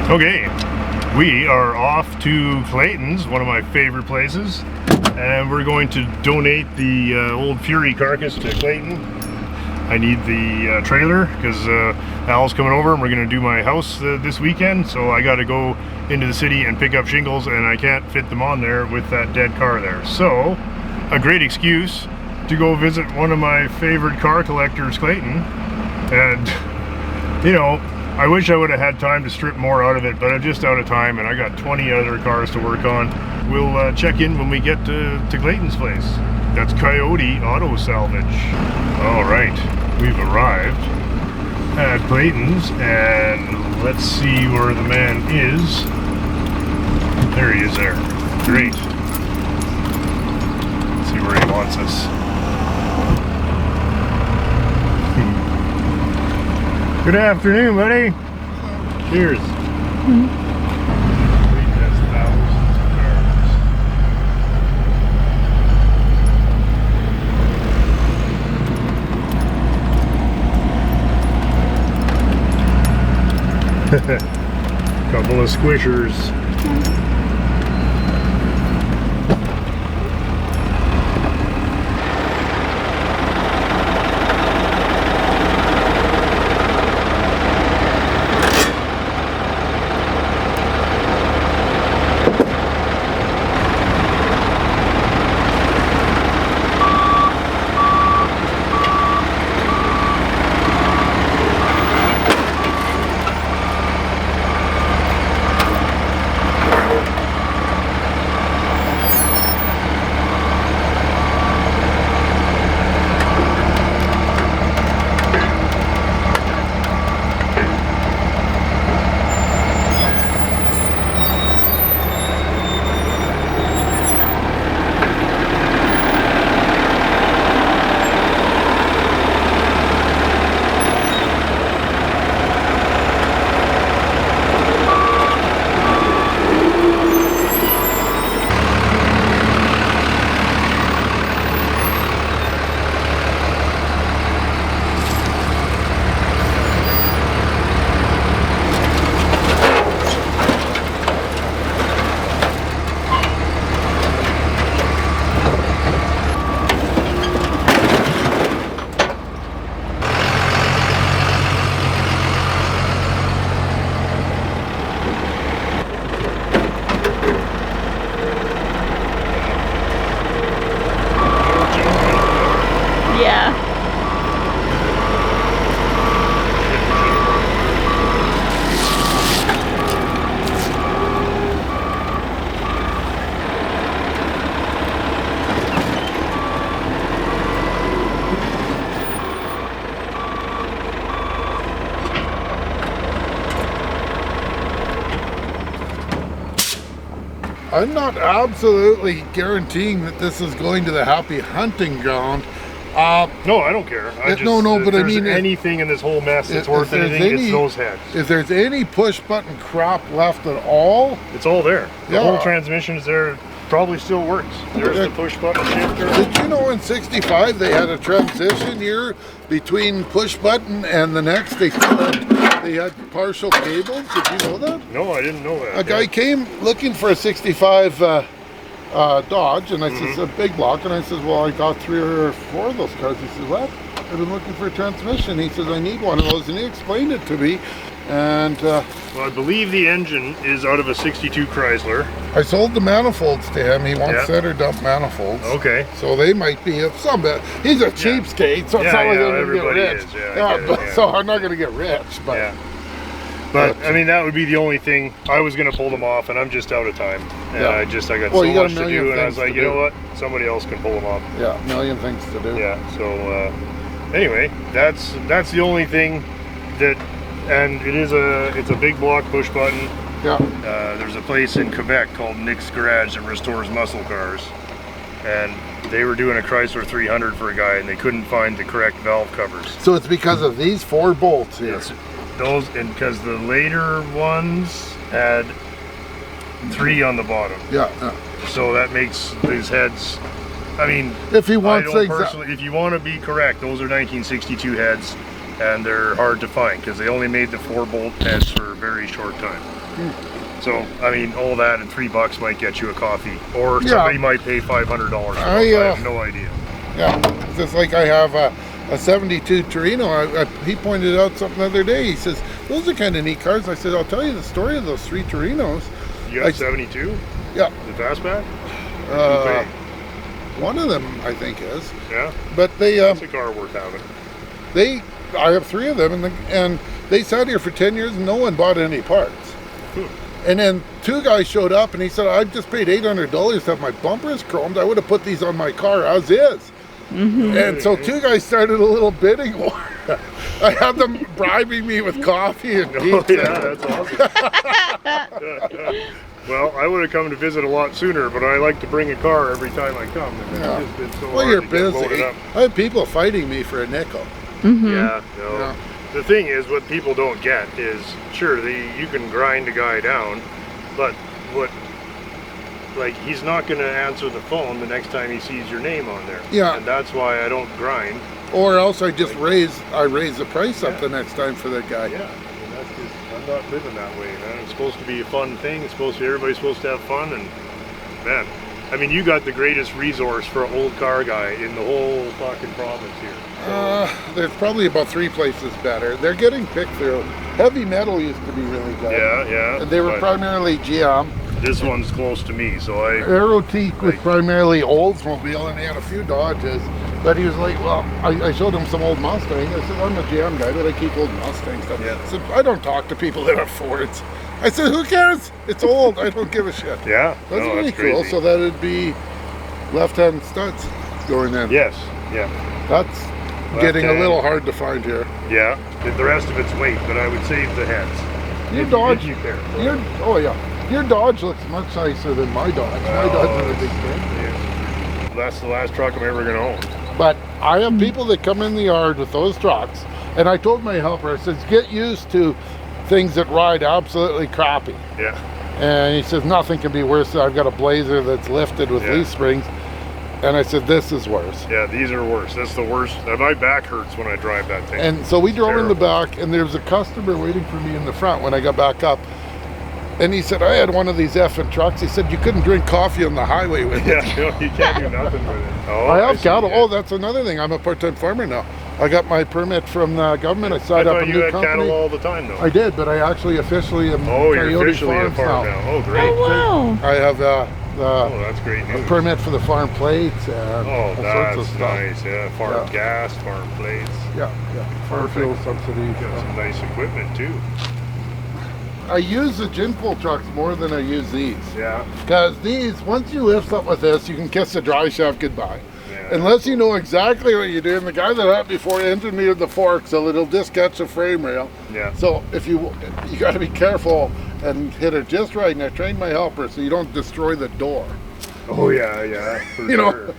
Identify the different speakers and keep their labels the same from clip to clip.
Speaker 1: Okay, we are off to Clayton's, one of my favorite places, and we're going to donate the old Fury carcass to Clayton. I need the trailer because Al's coming over and we're going to do my house this weekend, so I got to go into the city and pick up shingles, and I can't fit them on there with that dead car there. So, a great excuse to go visit one of my favorite car collectors, Clayton, and, you know, I wish I would have had time to strip more out of it, but I'm just out of time and I got 20 other cars to work on. We'll check in when we get to Clayton's place. That's Coyote Auto Salvage. All right, we've arrived at Clayton's and let's see where the man is. There he is there. Great. Let's see where he wants us. Good afternoon, buddy. Cheers. Couple of squishers.
Speaker 2: I'm not absolutely guaranteeing that this is going to the happy hunting ground.
Speaker 1: No, I don't care.
Speaker 2: But I mean,
Speaker 1: anything in this whole mess that's worth anything, it's those heads.
Speaker 2: If there's any push button crap left at all,
Speaker 1: it's all there. The whole transmission is there. Probably still works. There's the push button shifter.
Speaker 2: Did you know in '65 they had a transition year between push button and the next? They had partial cables. Did you know that?
Speaker 1: No, I didn't know that.
Speaker 2: A guy came looking for a '65 Dodge, and I says a big block, and I says, well, I got 3 or 4 of those cars. He says, what? I've been looking for a transmission. He says, I need one of those, and he explained it to me. And well,
Speaker 1: I believe the engine is out of a '62 Chrysler.
Speaker 2: I sold the manifolds to him. He wants center dump manifolds.
Speaker 1: Okay.
Speaker 2: So they might be of some bit. He's a cheapskate, so it's not like they're going to get rich. So I'm not going to get rich. But,
Speaker 1: but I mean, that would be the only thing. I was going to pull them off, and I'm just out of time. And I got so much to do, and I was like, you know what? Somebody else can pull them off.
Speaker 2: Yeah, a million things to do.
Speaker 1: Yeah. So anyway, that's the only thing that. And it's a big block push button.
Speaker 2: Yeah.
Speaker 1: There's a place in Quebec called Nick's Garage that restores muscle cars, and they were doing a Chrysler 300 for a guy, and they couldn't find the correct valve covers.
Speaker 2: So it's because of these 4 bolts here.
Speaker 1: Yes. Those, and because the later ones had 3 on the bottom.
Speaker 2: Yeah.
Speaker 1: So that makes these heads. I mean,
Speaker 2: if you want
Speaker 1: if you want to be correct, those are 1962 heads. And they're hard to find because they only made the 4-bolt heads for a very short time. So, I mean, all that and $3 might get you a coffee, or somebody might pay $500 for it. I have no idea.
Speaker 2: Yeah, just like I have a 72 Torino. He pointed out something the other day. He says, those are kind of neat cars. I said, I'll tell you the story of those 3 Torinos.
Speaker 1: You got 72?
Speaker 2: Yeah.
Speaker 1: The fastback?
Speaker 2: One of them, I think, is.
Speaker 1: Yeah?
Speaker 2: But they...
Speaker 1: It's a car worth having.
Speaker 2: I have 3 of them, and they sat here for 10 years and no one bought any parts. And then 2 guys showed up and he said, I just paid $800 to have my bumpers chromed. I would have put these on my car as is. And so 2 guys started a little bidding war. I had them bribing me with coffee and pizza.
Speaker 1: Yeah, that's awesome. Well, I would have come to visit a lot sooner, but I like to bring a car every time I come. It's just been so hard
Speaker 2: you're
Speaker 1: to get
Speaker 2: busy.
Speaker 1: loaded up.
Speaker 2: I have people fighting me for a nickel.
Speaker 1: Yeah, no. Yeah. The thing is, what people don't get is, sure, you can grind a guy down, but he's not going to answer the phone the next time he sees your name on there.
Speaker 2: Yeah.
Speaker 1: And that's why I don't grind.
Speaker 2: Or else I just raise the price up the next time for that guy.
Speaker 1: Yeah, and that's just, I'm not living that way, man. It's supposed to be a fun thing. It's supposed to be, everybody's supposed to have fun, and man, I mean, you got the greatest resource for an old car guy in the whole fucking province here. So.
Speaker 2: There's probably about 3 places better. They're getting picked through. Heavy Metal used to be really good.
Speaker 1: Yeah.
Speaker 2: And they were primarily GM.
Speaker 1: This one's close to me, so
Speaker 2: Aerotique was primarily Oldsmobile, and they had a few Dodges. But he was like, well, I showed him some old Mustangs. I said, I'm a GM guy, but I keep old Mustang stuff.
Speaker 1: Yeah.
Speaker 2: I said, I don't talk to people that have Fords. I said, who cares? It's old. I don't give a shit.
Speaker 1: Yeah.
Speaker 2: That's really cool. So that'd be left-hand studs going in.
Speaker 1: Yes. Yeah.
Speaker 2: That's getting a little hard to find here.
Speaker 1: Yeah. The rest of it's weight, but I would save the heads.
Speaker 2: Your Dodge.
Speaker 1: Oh
Speaker 2: yeah. Your Dodge looks much nicer than my Dodge. My Dodge is a big thing.
Speaker 1: Yeah. That's the last truck I'm ever going to own.
Speaker 2: But I have people that come in the yard with those trucks, and I told my helper, I said, get used to things that ride absolutely crappy.
Speaker 1: Yeah.
Speaker 2: And he says, nothing can be worse. I've got a Blazer that's lifted with leaf springs. And I said, this is worse.
Speaker 1: Yeah, these are worse. That's the worst. My back hurts when I drive that thing.
Speaker 2: And so we drove in the back, and there was a customer waiting for me in the front when I got back up. And he said, I had one of these effing trucks. He said, you couldn't drink coffee on the highway with it.
Speaker 1: Yeah, no, you can't do nothing with it. Oh,
Speaker 2: I have cattle. Oh, that's another thing. I'm a part-time farmer now. I got my permit from the government. I signed up a new company. I thought you had cattle all
Speaker 1: the time, though.
Speaker 2: I did, but I actually officially am
Speaker 1: Coyote you're officially a farm now. Oh, great.
Speaker 3: Oh, wow.
Speaker 2: I have
Speaker 1: that's great news.
Speaker 2: a permit for the farm plates and all
Speaker 1: that's
Speaker 2: sorts of stuff.
Speaker 1: Nice. Yeah, farm gas, farm plates.
Speaker 2: Yeah. Farm fuel subsidies.
Speaker 1: Got some nice equipment, too.
Speaker 2: I use the gin pull trucks more than I use these.
Speaker 1: Yeah.
Speaker 2: Because these, once you lift up with this, you can kiss the dry shaft goodbye.
Speaker 1: Yeah.
Speaker 2: Unless you know exactly what you're doing. The guy that had before engineered the fork so it'll just catch the frame rail.
Speaker 1: Yeah.
Speaker 2: So if you got to be careful and hit it just right. And I trained my helper so you don't destroy the door.
Speaker 1: Oh yeah, for
Speaker 2: you know,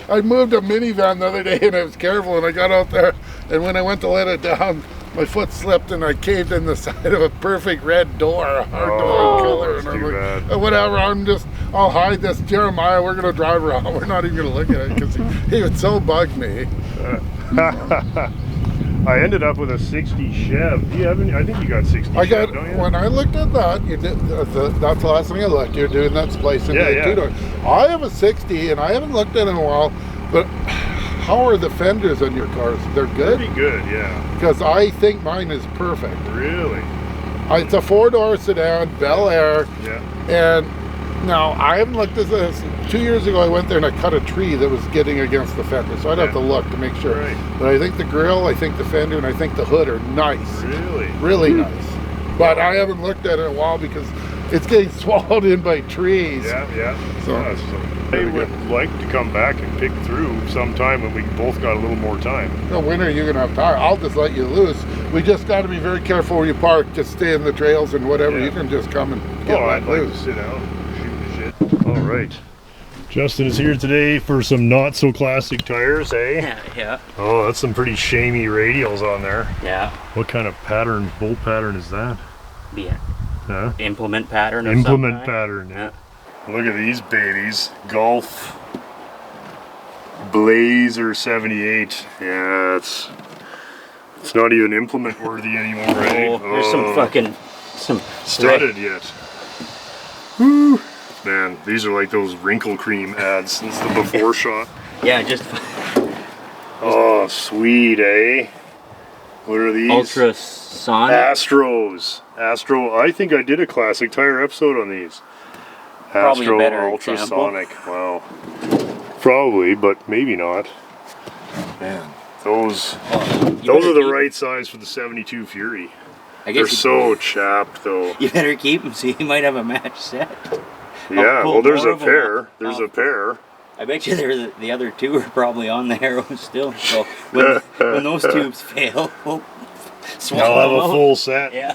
Speaker 2: I moved a minivan the other day and I was careful and I got out there and when I went to let it down, my foot slipped and I caved in the side of a perfect red door, a hard door killer. And I'm like, oh, whatever, I'll hide this. Jeremiah, we're going to drive around. We're not even going to look at it because he would so bug me.
Speaker 1: I ended up with a 60 Chev. Do you have any? I think you got 60 Chev, don't you?
Speaker 2: When I looked at that, you did, that's the last thing I looked. You're doing that splicing.
Speaker 1: Yeah.
Speaker 2: I have a 60 and I haven't looked at it in a while, but how are the fenders on your cars? They're good?
Speaker 1: Pretty good, yeah.
Speaker 2: Because I think mine is perfect.
Speaker 1: Really?
Speaker 2: It's a 4-door sedan, Bel Air.
Speaker 1: Yeah.
Speaker 2: And now, I haven't looked at this. 2 years ago, I went there and I cut a tree that was getting against the fender. So I'd have to look to make sure.
Speaker 1: Right.
Speaker 2: But I think the grill, I think the fender, and I think the hood are nice.
Speaker 1: Really?
Speaker 2: Really nice. But I haven't looked at it in a while because it's getting swallowed in by trees.
Speaker 1: Yeah.
Speaker 2: So,
Speaker 1: I would like to come back and pick through sometime when we both got a little more time.
Speaker 2: No, when are you going to have time? I'll just let you loose. We just got to be very careful where you park. Just stay in the trails and whatever. You can just come and get
Speaker 1: I'd
Speaker 2: loose.
Speaker 1: like to sit down and shoot the shit. All right. Justin is here today for some not so classic tires, eh?
Speaker 3: Yeah.
Speaker 1: Oh, that's some pretty shamey radials on there.
Speaker 3: Yeah.
Speaker 1: What kind of pattern, bolt pattern is that?
Speaker 3: Yeah.
Speaker 1: Huh?
Speaker 3: Implement pattern.
Speaker 1: Implement pattern.
Speaker 3: Yeah.
Speaker 1: Look at these babies. Golf Blazer 78. Yeah, it's not even implement worthy anymore, right?
Speaker 3: Oh, there's some
Speaker 1: studded yet. Woo! Man, these are like those wrinkle cream ads since the before shot.
Speaker 3: Yeah, just
Speaker 1: Oh, sweet, eh? What are these?
Speaker 3: Ardrossan.
Speaker 1: Astros. Astro. I think I did a classic tire episode on these.
Speaker 3: Probably
Speaker 1: Astro
Speaker 3: a better
Speaker 1: ultrasonic. Wow. Probably, but maybe not. Man, those are the right size for the 72 Fury.
Speaker 3: I guess
Speaker 1: They're so chapped, though.
Speaker 3: You better keep them so you might have a match set.
Speaker 1: Yeah, well, there's a pair.
Speaker 3: Up.
Speaker 1: There's a pair.
Speaker 3: I bet you the other two are probably on the arrow still. So when those tubes fail, we'll swallow
Speaker 1: I'll have
Speaker 3: them
Speaker 1: a
Speaker 3: out.
Speaker 1: full set.
Speaker 3: Yeah.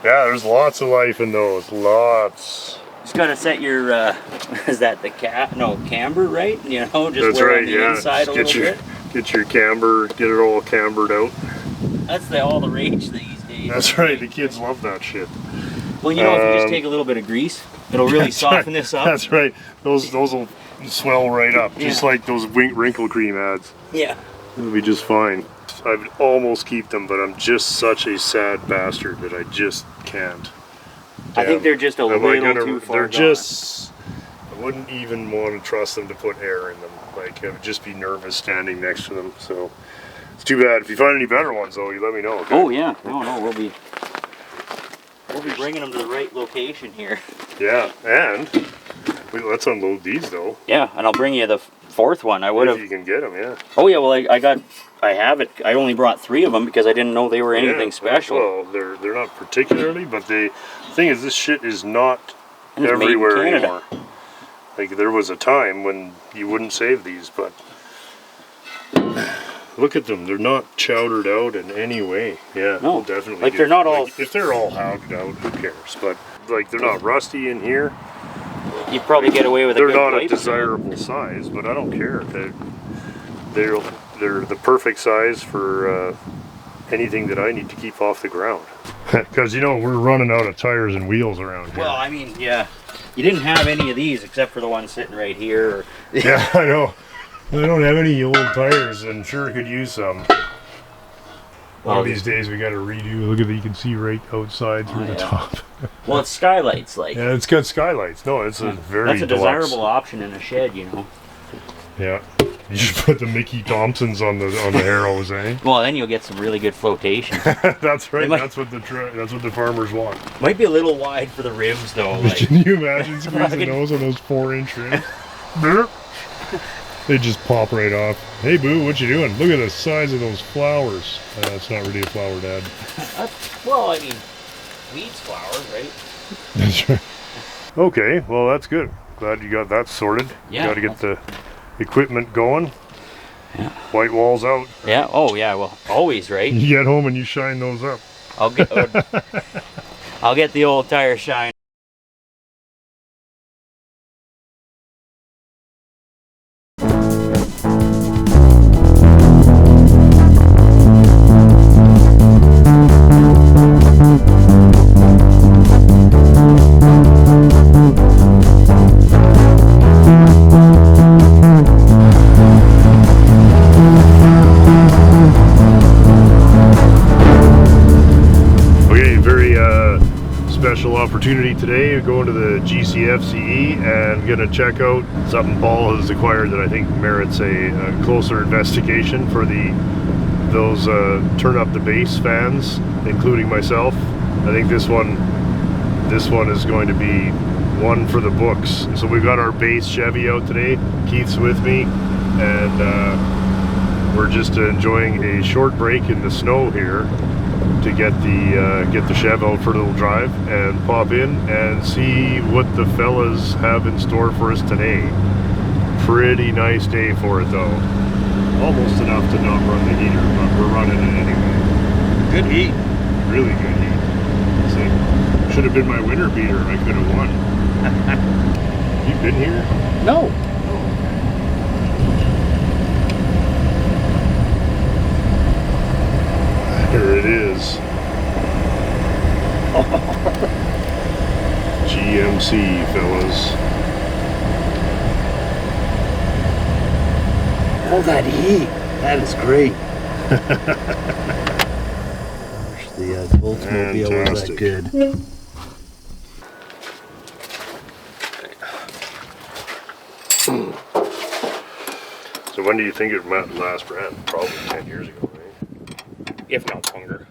Speaker 1: Yeah, there's lots of life in those. Lots.
Speaker 3: Just gotta set your is that the camber, right? You know, just
Speaker 1: That's
Speaker 3: wear
Speaker 1: right,
Speaker 3: on the
Speaker 1: yeah.
Speaker 3: inside a little bit.
Speaker 1: Get your camber, get it all cambered out.
Speaker 3: That's all the rage these days.
Speaker 1: That's right, the kids love that shit.
Speaker 3: Well, you know, if you just take a little bit of grease, it'll really soften this up.
Speaker 1: That's right. Those will swell right up, just
Speaker 3: Yeah.
Speaker 1: like those wrinkle cream ads.
Speaker 3: Yeah.
Speaker 1: It'll be just fine. I'd almost keep them, but I'm just such a sad bastard that I just can't.
Speaker 3: I think they're just a little too far
Speaker 1: They're
Speaker 3: gone.
Speaker 1: just. I wouldn't even want to trust them to put air in them. Like, I would just be nervous standing next to them. So it's too bad. If you find any better ones, though, you let me know. Okay?
Speaker 3: Oh yeah. No, we'll be bringing them to the right location here.
Speaker 1: Yeah, and let's unload these though.
Speaker 3: Yeah, and I'll bring you the fourth one. I would
Speaker 1: If
Speaker 3: have.
Speaker 1: you can get them, yeah.
Speaker 3: Oh yeah, well I have it. I only brought 3 of them because I didn't know they were anything
Speaker 1: Yeah,
Speaker 3: special.
Speaker 1: Well, they're not particularly, but the thing is, this shit is not
Speaker 3: And it's made in
Speaker 1: everywhere
Speaker 3: Canada.
Speaker 1: anymore. Like, there was a time when you wouldn't save these, but look at them. They're not chowdered out in any way. Yeah,
Speaker 3: No,
Speaker 1: we'll definitely.
Speaker 3: like, they're not all-
Speaker 1: If they're all hounded out, who cares? But like, they're not rusty in here.
Speaker 3: You probably get away with a
Speaker 1: They're
Speaker 3: good
Speaker 1: not a
Speaker 3: wipe.
Speaker 1: desirable size, but I don't care. They're the perfect size for anything that I need to keep off the ground. Because, you know, we're running out of tires and wheels around here.
Speaker 3: Well, I mean, yeah. You didn't have any of these except for the one sitting right here. Or,
Speaker 1: Yeah, I know. I don't have any old tires and sure could use some. One of these days we got to redo. Look at that, you can see right outside through the
Speaker 3: yeah.
Speaker 1: top.
Speaker 3: Well, it's skylights, like.
Speaker 1: Yeah, it's got skylights. No, it's a very
Speaker 3: That's a
Speaker 1: deluxe.
Speaker 3: desirable option in a shed, you know.
Speaker 1: Yeah. You should put the Mickey Thompsons on the arrows, eh?
Speaker 3: Well, then you'll get some really good flotation.
Speaker 1: That's right.
Speaker 3: They might-
Speaker 1: That's what the farmers want.
Speaker 3: Might be a little wide for the ribs, though. Like,
Speaker 1: Can you imagine squeezing those on those 4-inch rims? Burp. They just pop right off. Hey, Boo, what you doing? Look at the size of those flowers. It's not really a flower, Dad.
Speaker 3: well, I mean, weeds flowers, right?
Speaker 1: That's right. Okay, well, that's good. Glad you got that sorted.
Speaker 3: Yeah.
Speaker 1: You got to get the equipment going.
Speaker 3: Yeah.
Speaker 1: White walls out.
Speaker 3: Yeah. Oh, yeah. Well, always, right?
Speaker 1: You get home and you shine those up.
Speaker 3: I'll get the old tire shine.
Speaker 1: Okay, very special opportunity today. Going to the GCFCE and gonna check out something Paul has acquired that I think merits a closer investigation for those turn up the bass fans, including myself. I think this one is going to be one for the books. So we've got our base Chevy out today. Keith's with me, and we're just enjoying a short break in the snow here to get the Chev out for a little drive and pop in and see what the fellas have in store for us today. Pretty nice day for it though. Almost enough to not run the heater, but we're running it anyway. Good heat. Really good heat. It's like, should have been my winter beater. I could have won. You been here?
Speaker 3: No.
Speaker 1: Here it is. GMC, fellas.
Speaker 3: Oh, that heat. That is great.
Speaker 4: the Oldsmobile was that good.
Speaker 1: So when do you think it last ran? Probably 10 years ago, right?
Speaker 5: If not longer.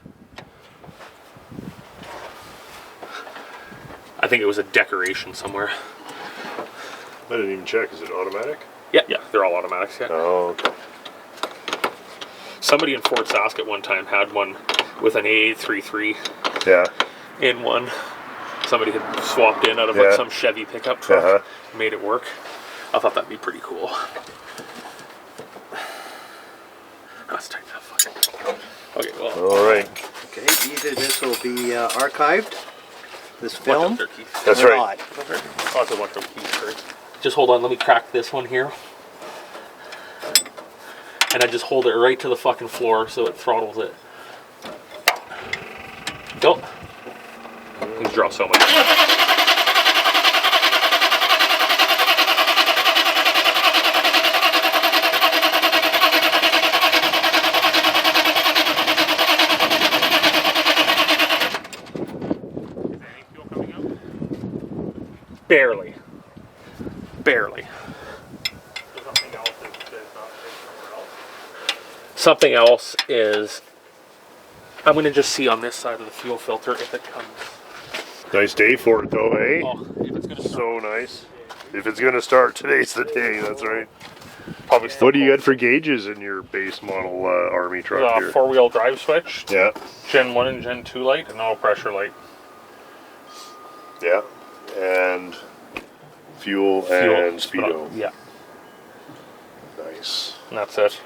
Speaker 5: I think it was a decoration somewhere.
Speaker 1: I didn't even check. Is it automatic?
Speaker 5: Yeah, they're all automatics. Yeah.
Speaker 1: Oh, okay.
Speaker 5: Somebody in Fort Sask at one time had one with an A833
Speaker 1: Yeah.
Speaker 5: in one. Somebody had swapped in out of like some Chevy pickup truck, made it work. I thought that'd be pretty cool. Let's take that fucking. Okay, well.
Speaker 1: All right.
Speaker 4: Okay, either this will be archived, this film,
Speaker 1: That's
Speaker 4: or
Speaker 1: right.
Speaker 4: not.
Speaker 5: I'll have to watch them keys first. Just hold on, let me crack this one here. And I just hold it right to the fucking floor so it throttles it. Go. You draw so much. Barely. Barely. Something else is, I'm going to just see on this side of the fuel filter if it comes.
Speaker 1: Nice day for it though, eh?
Speaker 5: Oh, if it's going to
Speaker 1: So nice. If it's going to start, today's the day, that's right.
Speaker 5: probably still
Speaker 1: What do you got for gauges in your base model Army truck here?
Speaker 5: 4-wheel drive switch,
Speaker 1: Yeah,
Speaker 5: Gen 1 and Gen 2 light, and auto pressure light.
Speaker 1: yeah. And fuel and speedo.
Speaker 5: Yeah,
Speaker 1: Nice.
Speaker 5: and that's it.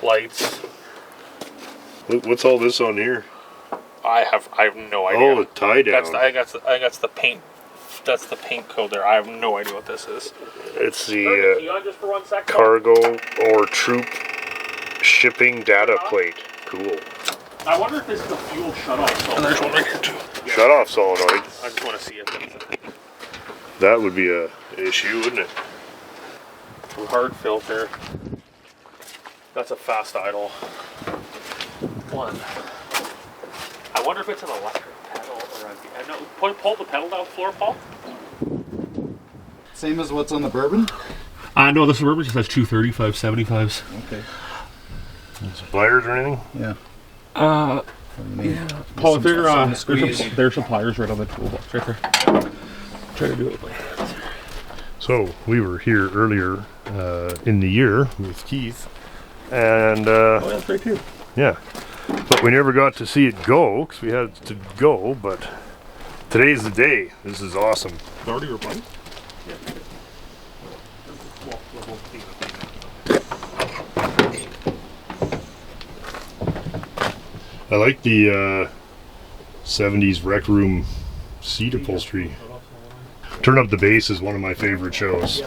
Speaker 5: Lights.
Speaker 1: What's all this on here?
Speaker 5: I have no idea.
Speaker 1: Oh, tie down.
Speaker 5: That's the paint. That's the paint code there. I have no idea what this is.
Speaker 1: It's
Speaker 5: Can
Speaker 1: the
Speaker 5: you on just for 1 second?
Speaker 1: cargo or troop shipping data plate. Cool.
Speaker 5: I wonder if this is the fuel shutoff solenoid. There's one right here too.
Speaker 1: Shut off solenoid.
Speaker 5: I just want to see if it's a thing.
Speaker 1: That would be a issue, wouldn't it?
Speaker 5: Hard filter. That's a fast idle. One. I wonder if it's an electric pedal or a... No, pull the pedal down the floor, Paul.
Speaker 6: Same as what's on the Bourbon?
Speaker 5: No, the Suburban just has 235, 75s.
Speaker 6: Okay.
Speaker 1: Pliers or anything?
Speaker 6: Yeah.
Speaker 5: Paul,
Speaker 6: squeeze.
Speaker 5: there's some pliers right on the toolbox right there. Try to do it.
Speaker 1: So, we were here earlier in the year with Keith, and
Speaker 5: That's right too.
Speaker 1: yeah, but we never got to see it go, because we had to go, but today's the day. This is awesome.
Speaker 5: Already replied?
Speaker 1: I like the 70s rec room seat upholstery. Turn Up the Bass is one of my favorite shows.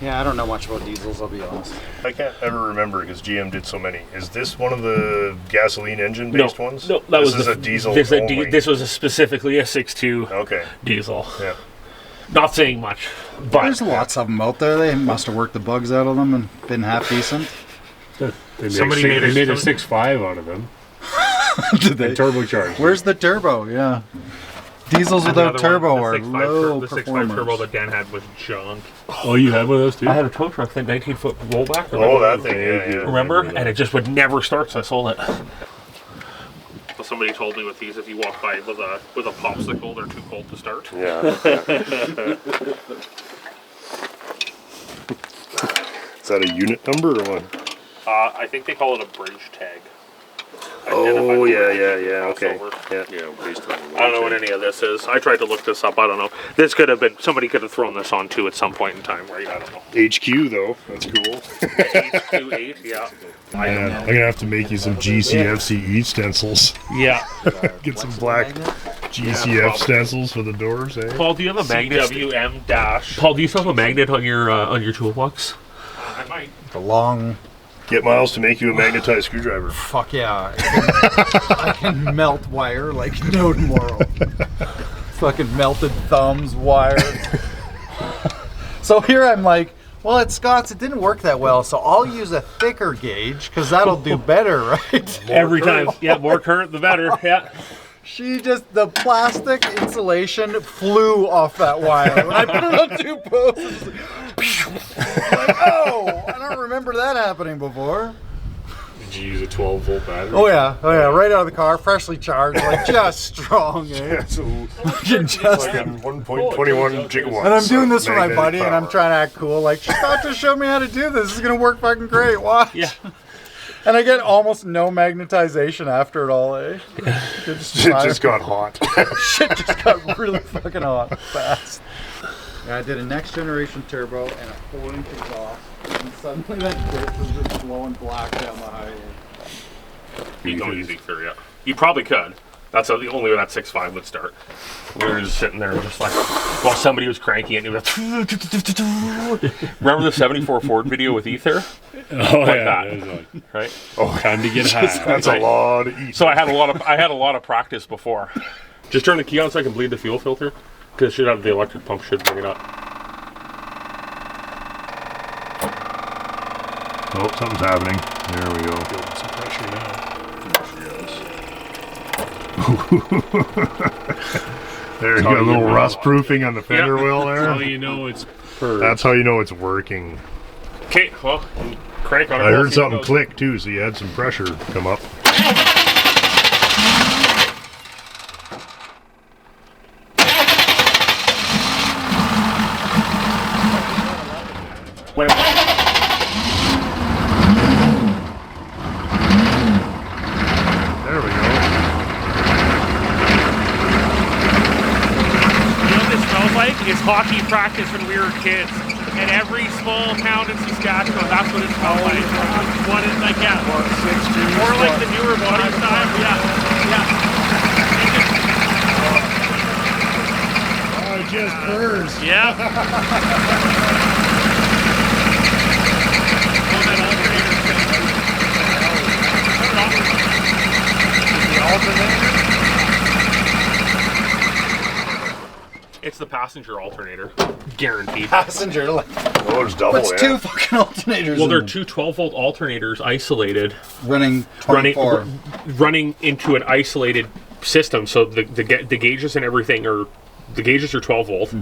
Speaker 6: Yeah, I don't know much about diesels, I'll be honest.
Speaker 1: I can't ever remember because GM did so many. Is this one of the gasoline engine based ones?
Speaker 5: No, that
Speaker 1: this
Speaker 5: was
Speaker 1: is a diesel
Speaker 5: This
Speaker 1: only.
Speaker 5: this was specifically a 6.2
Speaker 1: Okay.
Speaker 5: diesel.
Speaker 1: Yeah.
Speaker 5: Not saying much, but
Speaker 6: There's lots of them out there. They must have worked the bugs out of them and been half decent.
Speaker 5: Somebody made a
Speaker 1: 6.5 out of them.
Speaker 6: Did they?
Speaker 1: Turbocharged.
Speaker 6: Where's the turbo? Yeah. Diesels without turbo are low
Speaker 5: the 6.5
Speaker 6: performers.
Speaker 5: turbo that Dan had was junk.
Speaker 1: Oh, you had one of those too?
Speaker 5: I had a tow truck, the 19-foot rollback.
Speaker 1: Oh, that thing, yeah.
Speaker 5: Remember? And it just would never start, so I sold it. So somebody told me with these, if you walk by with a popsicle, they're too cold to start.
Speaker 1: Yeah. Is that a unit number or what?
Speaker 5: I think they call it a bridge tag.
Speaker 1: Oh, yeah, okay. Yeah.
Speaker 5: I don't know what any of this is. I tried to look this up. I don't know. This could have been, somebody could have thrown this on too at some point in time, right? I don't know.
Speaker 1: HQ though, that's cool.
Speaker 5: H28, yeah.
Speaker 1: I'm gonna have to make you some GCFCE stencils.
Speaker 5: Yeah.
Speaker 1: Get some black GCF stencils for the doors, eh?
Speaker 5: Paul, do you have a magnet? WM dash. Paul, do you still have a magnet on your toolbox? I might.
Speaker 6: The long.
Speaker 1: Get Miles to make you a magnetized screwdriver.
Speaker 6: Fuck yeah. I can melt wire like no tomorrow. Fucking melted thumbs, wire. So here I'm like, Well, at Scott's, it didn't work that well, so I'll use a thicker gauge because that'll do better, right?
Speaker 5: Every time. Yeah, more current, the better. Yeah.
Speaker 6: The plastic insulation flew off that wire. When I put it on 2 posts, like, oh, I don't remember that happening before.
Speaker 1: Did you use a 12-volt battery?
Speaker 6: Oh yeah, right out of the car, freshly charged, like just strong.
Speaker 1: Yeah, so
Speaker 6: Just
Speaker 1: like a 1.21 gigawatts.
Speaker 6: And I'm doing this for my
Speaker 1: magnetic
Speaker 6: buddy, and I'm
Speaker 1: power.
Speaker 6: trying to act cool. Like, Scott just showed me how to do this. This is gonna work fucking great. Watch.
Speaker 5: Yeah.
Speaker 6: And I get almost no magnetization after it all, eh?
Speaker 1: It just got hot.
Speaker 6: Shit just got really fucking hot fast. Yeah, I did a next generation turbo and a 4-inch exhaust, and suddenly that dirt was just blowing black down the highway.
Speaker 5: You don't use E-Thir yet. You probably could. That's the only way that 6.5 would start. We were just sitting there, just like, while somebody was cranking it, and it was like, remember the 74 Ford video with E-Thir?
Speaker 7: Oh
Speaker 5: Like
Speaker 7: yeah,
Speaker 5: that.
Speaker 7: it was like,
Speaker 5: Right?
Speaker 7: oh, time to get high.
Speaker 1: That's a lot of eat.
Speaker 5: So I had a lot of practice before. Just turn the key on so I can bleed the fuel filter, because the electric pump should bring it up.
Speaker 1: Oh, something's happening. There we go.
Speaker 7: Building some pressure now.
Speaker 1: There you go, a little rust proofing on the fender well
Speaker 7: That's how
Speaker 1: there.
Speaker 7: you know it's purged.
Speaker 1: That's how you know it's working.
Speaker 5: Okay, well, crank on it.
Speaker 1: I
Speaker 5: We'll
Speaker 1: heard
Speaker 5: see how it
Speaker 1: something
Speaker 5: goes.
Speaker 1: click too, so you had some pressure come up.
Speaker 5: Wait,
Speaker 1: There we go.
Speaker 5: you know what this smells like? It's hockey practice when we were kids. And every small town in Saskatchewan, that's what it smells like. One is like, yeah. Or like the newer body style. Yeah.
Speaker 1: Oh, it just burrs.
Speaker 5: Yeah. Oh, that alternator It's the passenger alternator. Guaranteed.
Speaker 6: Passenger, like,
Speaker 1: Oh, there's double.
Speaker 6: what's 2 fucking alternators?
Speaker 5: Well,
Speaker 6: in
Speaker 5: they're
Speaker 6: them?
Speaker 5: 2 12-volt alternators isolated,
Speaker 6: running 24.
Speaker 5: running into an isolated system. So the gauges and everything are, the gauges are 12 volt,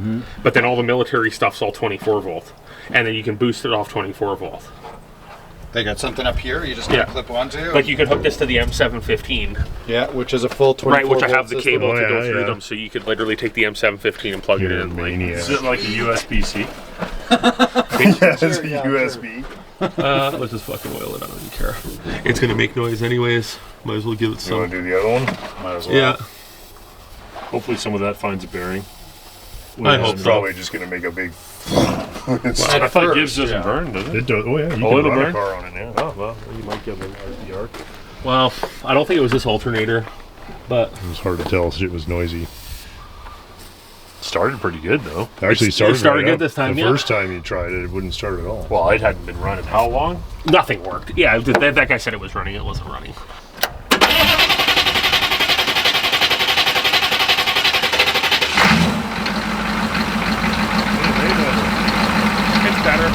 Speaker 5: but then all the military stuff's all 24 volt, and then you can boost it off 24 volt.
Speaker 6: They got something up here you just gotta clip onto.
Speaker 5: Like you could hook this to the M715,
Speaker 6: yeah, which is a full 24
Speaker 5: right? Which I have the
Speaker 6: volt
Speaker 5: cable
Speaker 1: Oh,
Speaker 5: to go
Speaker 1: yeah,
Speaker 5: through
Speaker 1: yeah.
Speaker 5: them, so you could literally take the M715 and plug it
Speaker 1: You're a
Speaker 5: in. Like,
Speaker 1: maniac.
Speaker 7: Is it like a USB-C?
Speaker 1: Yeah, it's a USB.
Speaker 5: let's just fucking oil it. I don't even care. It's gonna make noise anyways. Might as well give it
Speaker 1: You want
Speaker 5: some.
Speaker 1: to do the other one?
Speaker 7: Might as well.
Speaker 5: Yeah.
Speaker 7: Hopefully some of that finds a bearing.
Speaker 5: I
Speaker 1: It's
Speaker 5: hope so.
Speaker 1: probably just going to make a big.
Speaker 7: I thought Gibbs doesn't
Speaker 5: yeah.
Speaker 7: burn, does it?
Speaker 1: It does. Oh yeah, you
Speaker 7: Oh,
Speaker 1: can
Speaker 7: it'll
Speaker 1: run a
Speaker 7: burn?
Speaker 1: car on it now.
Speaker 7: Oh, well, you might get an RPR.
Speaker 5: Well, I don't think it was this alternator, but
Speaker 1: It was hard to tell. Shit was noisy.
Speaker 7: Started pretty good, though.
Speaker 1: Actually,
Speaker 5: It
Speaker 1: started
Speaker 5: started
Speaker 1: right
Speaker 5: good
Speaker 1: up.
Speaker 5: this time,
Speaker 1: The
Speaker 5: yeah.
Speaker 1: first time you tried it, it wouldn't start at all.
Speaker 7: Well, it hadn't been running. How long?
Speaker 5: nothing worked. Yeah, that guy said it was running. It wasn't running. It's better.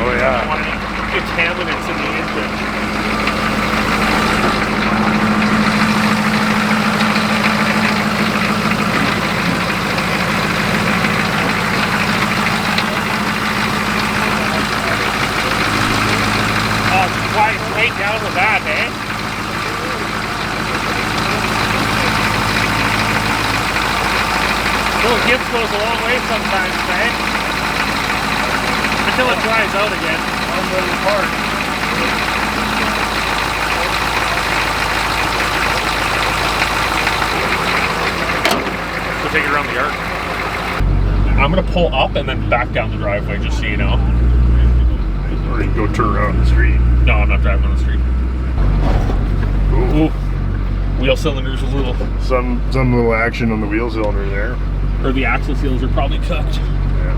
Speaker 1: Oh yeah.
Speaker 5: Contaminants in the engine. Oh, right down with that, eh? Little Gibbs goes a long way sometimes, eh? Until it dries out again. I'm really hard. So take it around the yard. I'm gonna pull up and then back down the driveway, just so you know.
Speaker 1: Or you can go turn around the street.
Speaker 5: No, I'm not driving on the street. Ooh. Wheel cylinder's a little,
Speaker 1: Some little action on the wheel cylinder there.
Speaker 5: or the axle seals are probably cooked.
Speaker 1: Yeah.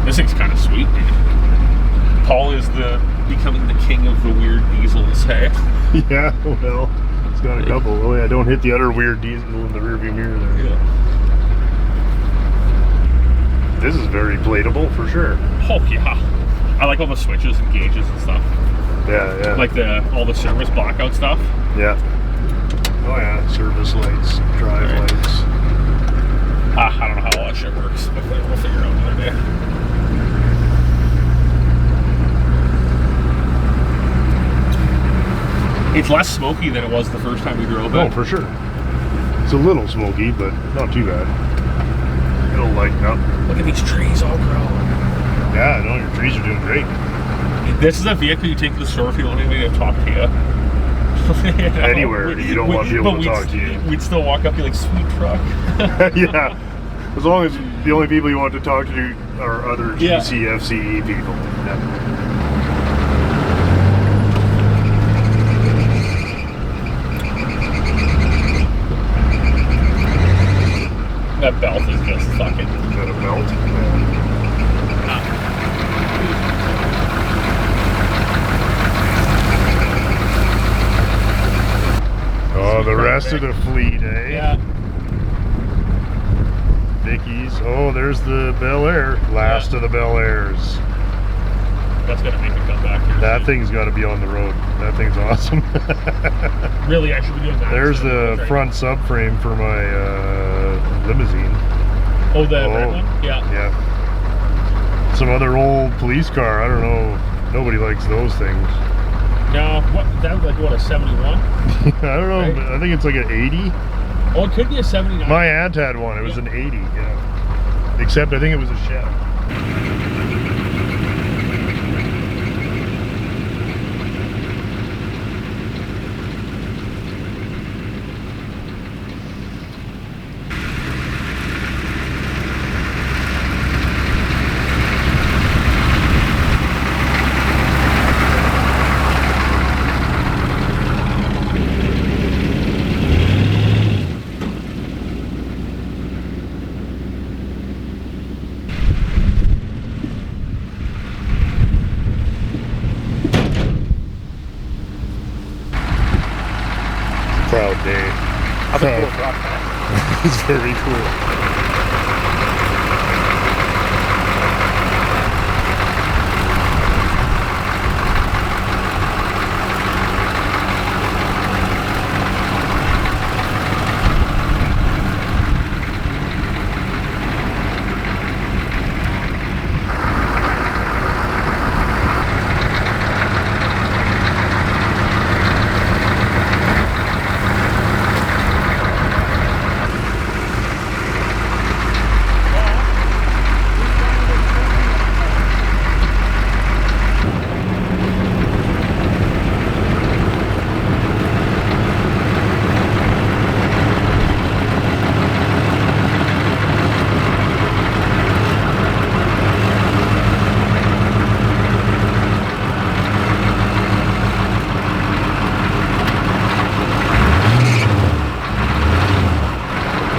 Speaker 5: This thing's kind of sweet, dude. Paul is becoming the king of the weird diesels, hey?
Speaker 1: Yeah, well, it's got a couple. Oh yeah, don't hit the other weird diesel in the rearview mirror there.
Speaker 5: Yeah.
Speaker 1: This is very plateable for sure.
Speaker 5: Oh yeah. I like all the switches and gauges and stuff.
Speaker 1: Yeah.
Speaker 5: Like all the service blackout stuff.
Speaker 1: Yeah. Oh yeah, service lights, drive
Speaker 5: Right.
Speaker 1: lights.
Speaker 5: I don't know how all that shit works, but we'll figure it out another day. It's less smoky than it was the first time we drove it.
Speaker 1: Oh, for sure. It's a little smoky, but not too bad. It'll lighten up.
Speaker 5: Look at these trees all growing.
Speaker 1: Yeah, no, your trees are doing great.
Speaker 5: This is a vehicle you take to the store if you don't want anybody to talk to you. You know,
Speaker 1: Anywhere you don't want people to talk to you.
Speaker 5: We'd still walk up and be like, sweet truck.
Speaker 1: Yeah. As long as the only people you want to talk to are other
Speaker 5: Yeah.
Speaker 1: GCFCE people. Yeah.
Speaker 5: That belt is just fucking.
Speaker 1: Is that a belt? Oh, the rest of the fleet, eh?
Speaker 5: Yeah.
Speaker 1: Dickies. Oh, there's the Bel Air. Last of the Bel Airs.
Speaker 5: That's gonna make me come back here.
Speaker 1: That thing's got to be on the road. That thing's awesome.
Speaker 5: Really, I should be doing that.
Speaker 1: There's
Speaker 5: instead of
Speaker 1: the
Speaker 5: right.
Speaker 1: front subframe for my limousine.
Speaker 5: Oh, the red one? Yeah.
Speaker 1: Yeah. Some other old police car. I don't know. Nobody likes those things.
Speaker 5: No, that was like, what, a 71?
Speaker 1: I don't know.
Speaker 5: Right.
Speaker 1: But I think it's like an 80.
Speaker 5: Oh, it could be a 79.
Speaker 1: My aunt had one. It was an 80. Yeah. Except I think it was a Chevy. Proud day. It's very cool.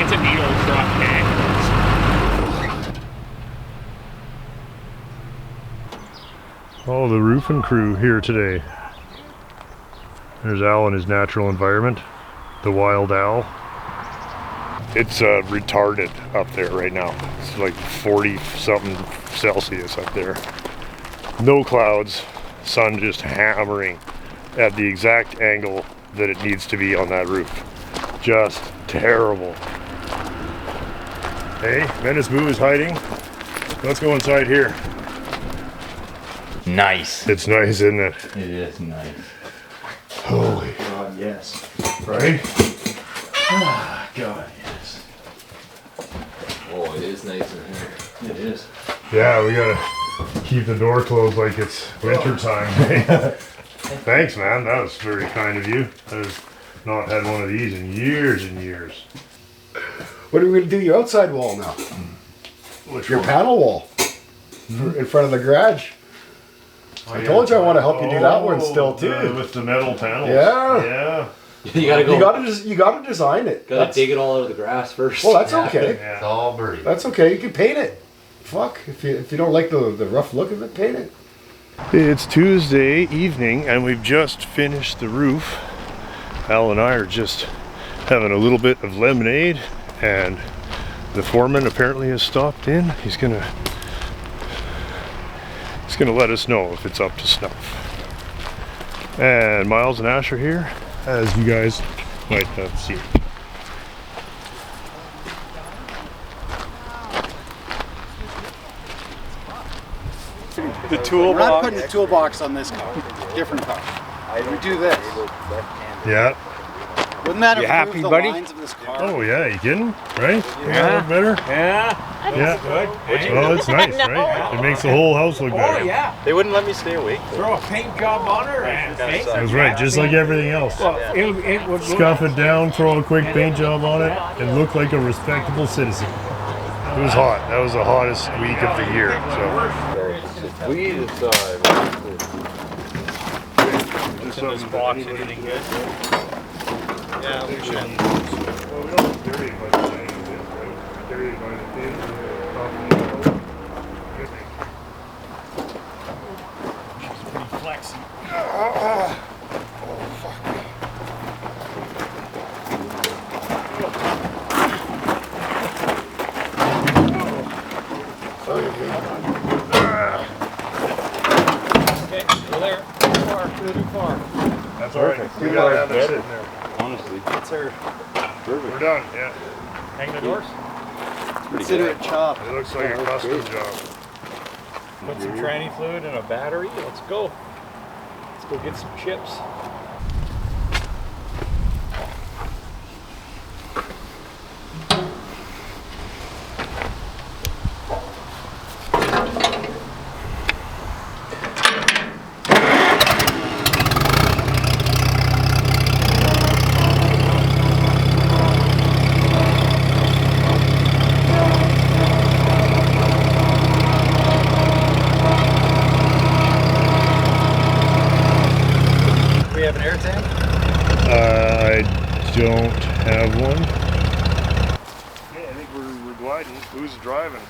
Speaker 5: It's a neat old truck, man.
Speaker 1: Oh, the roofing crew here today. There's Al in his natural environment, the wild owl. It's retarded up there right now. It's like 40 something Celsius up there. No clouds, sun just hammering at the exact angle that it needs to be on that roof. Just terrible. Hey, Venice Boo is hiding. Let's go inside here.
Speaker 3: Nice.
Speaker 1: It's nice, isn't it?
Speaker 3: It is nice.
Speaker 1: Holy
Speaker 4: God, yes.
Speaker 1: right?
Speaker 4: God, yes.
Speaker 8: Oh, it is nice in here.
Speaker 4: It is.
Speaker 1: Yeah, we gotta keep the door closed like it's winter time. Thanks, man. That was very kind of you. I've not had one of these in years and years.
Speaker 9: What are we gonna do your outside wall now?
Speaker 6: Your panel wall in front of the garage. I told you I want to help you do that one still too.
Speaker 1: With the metal panels.
Speaker 6: Yeah.
Speaker 1: Yeah.
Speaker 8: You gotta go.
Speaker 6: You gotta design it.
Speaker 8: Gotta dig it all out of the grass first.
Speaker 6: Well, that's okay.
Speaker 8: It's all birdie.
Speaker 6: That's okay. You can paint it. Fuck. If you don't like the rough look of it, paint it.
Speaker 1: It's Tuesday evening and we've just finished the roof. Al and I are just having a little bit of lemonade, and the foreman apparently has stopped in. He's gonna let us know if it's up to snuff. And Miles and Ash are here, as you guys might have seen.
Speaker 6: The toolbox. We're not putting the toolbox on this car. Different car. We do this.
Speaker 1: Yeah.
Speaker 6: Wouldn't that
Speaker 9: You
Speaker 6: improve
Speaker 9: happy,
Speaker 6: the
Speaker 9: buddy?
Speaker 6: lines of this car?
Speaker 1: Oh yeah, you kidding? Right?
Speaker 9: Yeah.
Speaker 1: Look better?
Speaker 9: Yeah.
Speaker 1: Yeah. Well, it's nice, right? It makes the whole house look better.
Speaker 9: Oh yeah.
Speaker 4: They wouldn't let me stay awake.
Speaker 9: Throw a paint job on her and paint.
Speaker 1: That's right, just like everything else.
Speaker 9: Well, it would look.
Speaker 1: Scuff it down, throw a quick paint job on it, and look like a respectable citizen. It was hot. That was the hottest week of the year. So.
Speaker 8: We decide.
Speaker 1: Just in this box, anything good?
Speaker 4: Yeah, we should.
Speaker 1: Well, we don't dirty much thing. Dirty by the thin,
Speaker 6: She's pretty flexy.
Speaker 9: Okay, go there. Too far.
Speaker 1: That's all right. We gotta have it sitting there.
Speaker 8: Honestly,
Speaker 4: It's our
Speaker 1: We're done, yeah.
Speaker 5: Hang the doors.
Speaker 4: consider it chopped.
Speaker 1: It looks like a custom job.
Speaker 5: Put some tranny fluid in a battery. Let's go. Let's go get some chips.
Speaker 6: We have an air tank.
Speaker 1: I don't have one. Yeah, I think we're gliding. Who's driving?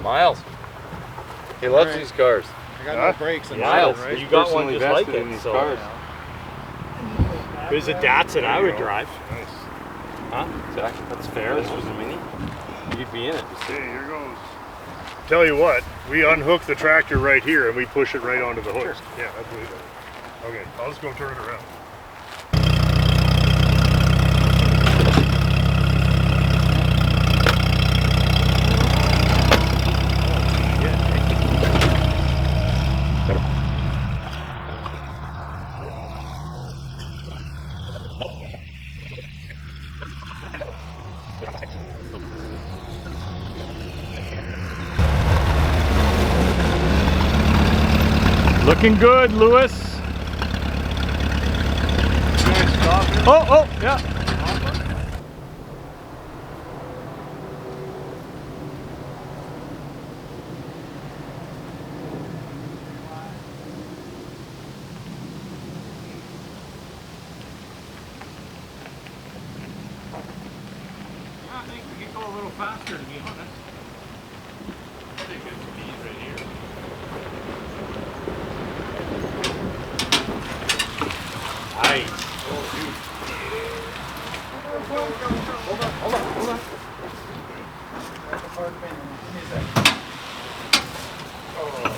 Speaker 8: Miles. He loves these cars.
Speaker 6: I got
Speaker 1: Huh?
Speaker 6: no brakes. And
Speaker 5: Miles,
Speaker 6: right?
Speaker 5: you got one
Speaker 8: Personally
Speaker 5: just like
Speaker 8: vested in
Speaker 5: it.
Speaker 8: these
Speaker 5: So
Speaker 8: cars.
Speaker 5: if it was a Datsun, I would drive.
Speaker 1: Nice.
Speaker 5: Huh?
Speaker 8: Exactly.
Speaker 5: That's fair.
Speaker 8: This was a mini.
Speaker 5: You'd be in it.
Speaker 1: Okay, here goes. Tell you what, we unhook the tractor right here and we push it right onto the hook. Yeah, that's what we do. Okay, I'll just go turn it around.
Speaker 5: Looking good, Lewis. Oh, yeah. I think we can go a little faster, to be honest. Pretty good speed right here. Nice.
Speaker 6: Hold on.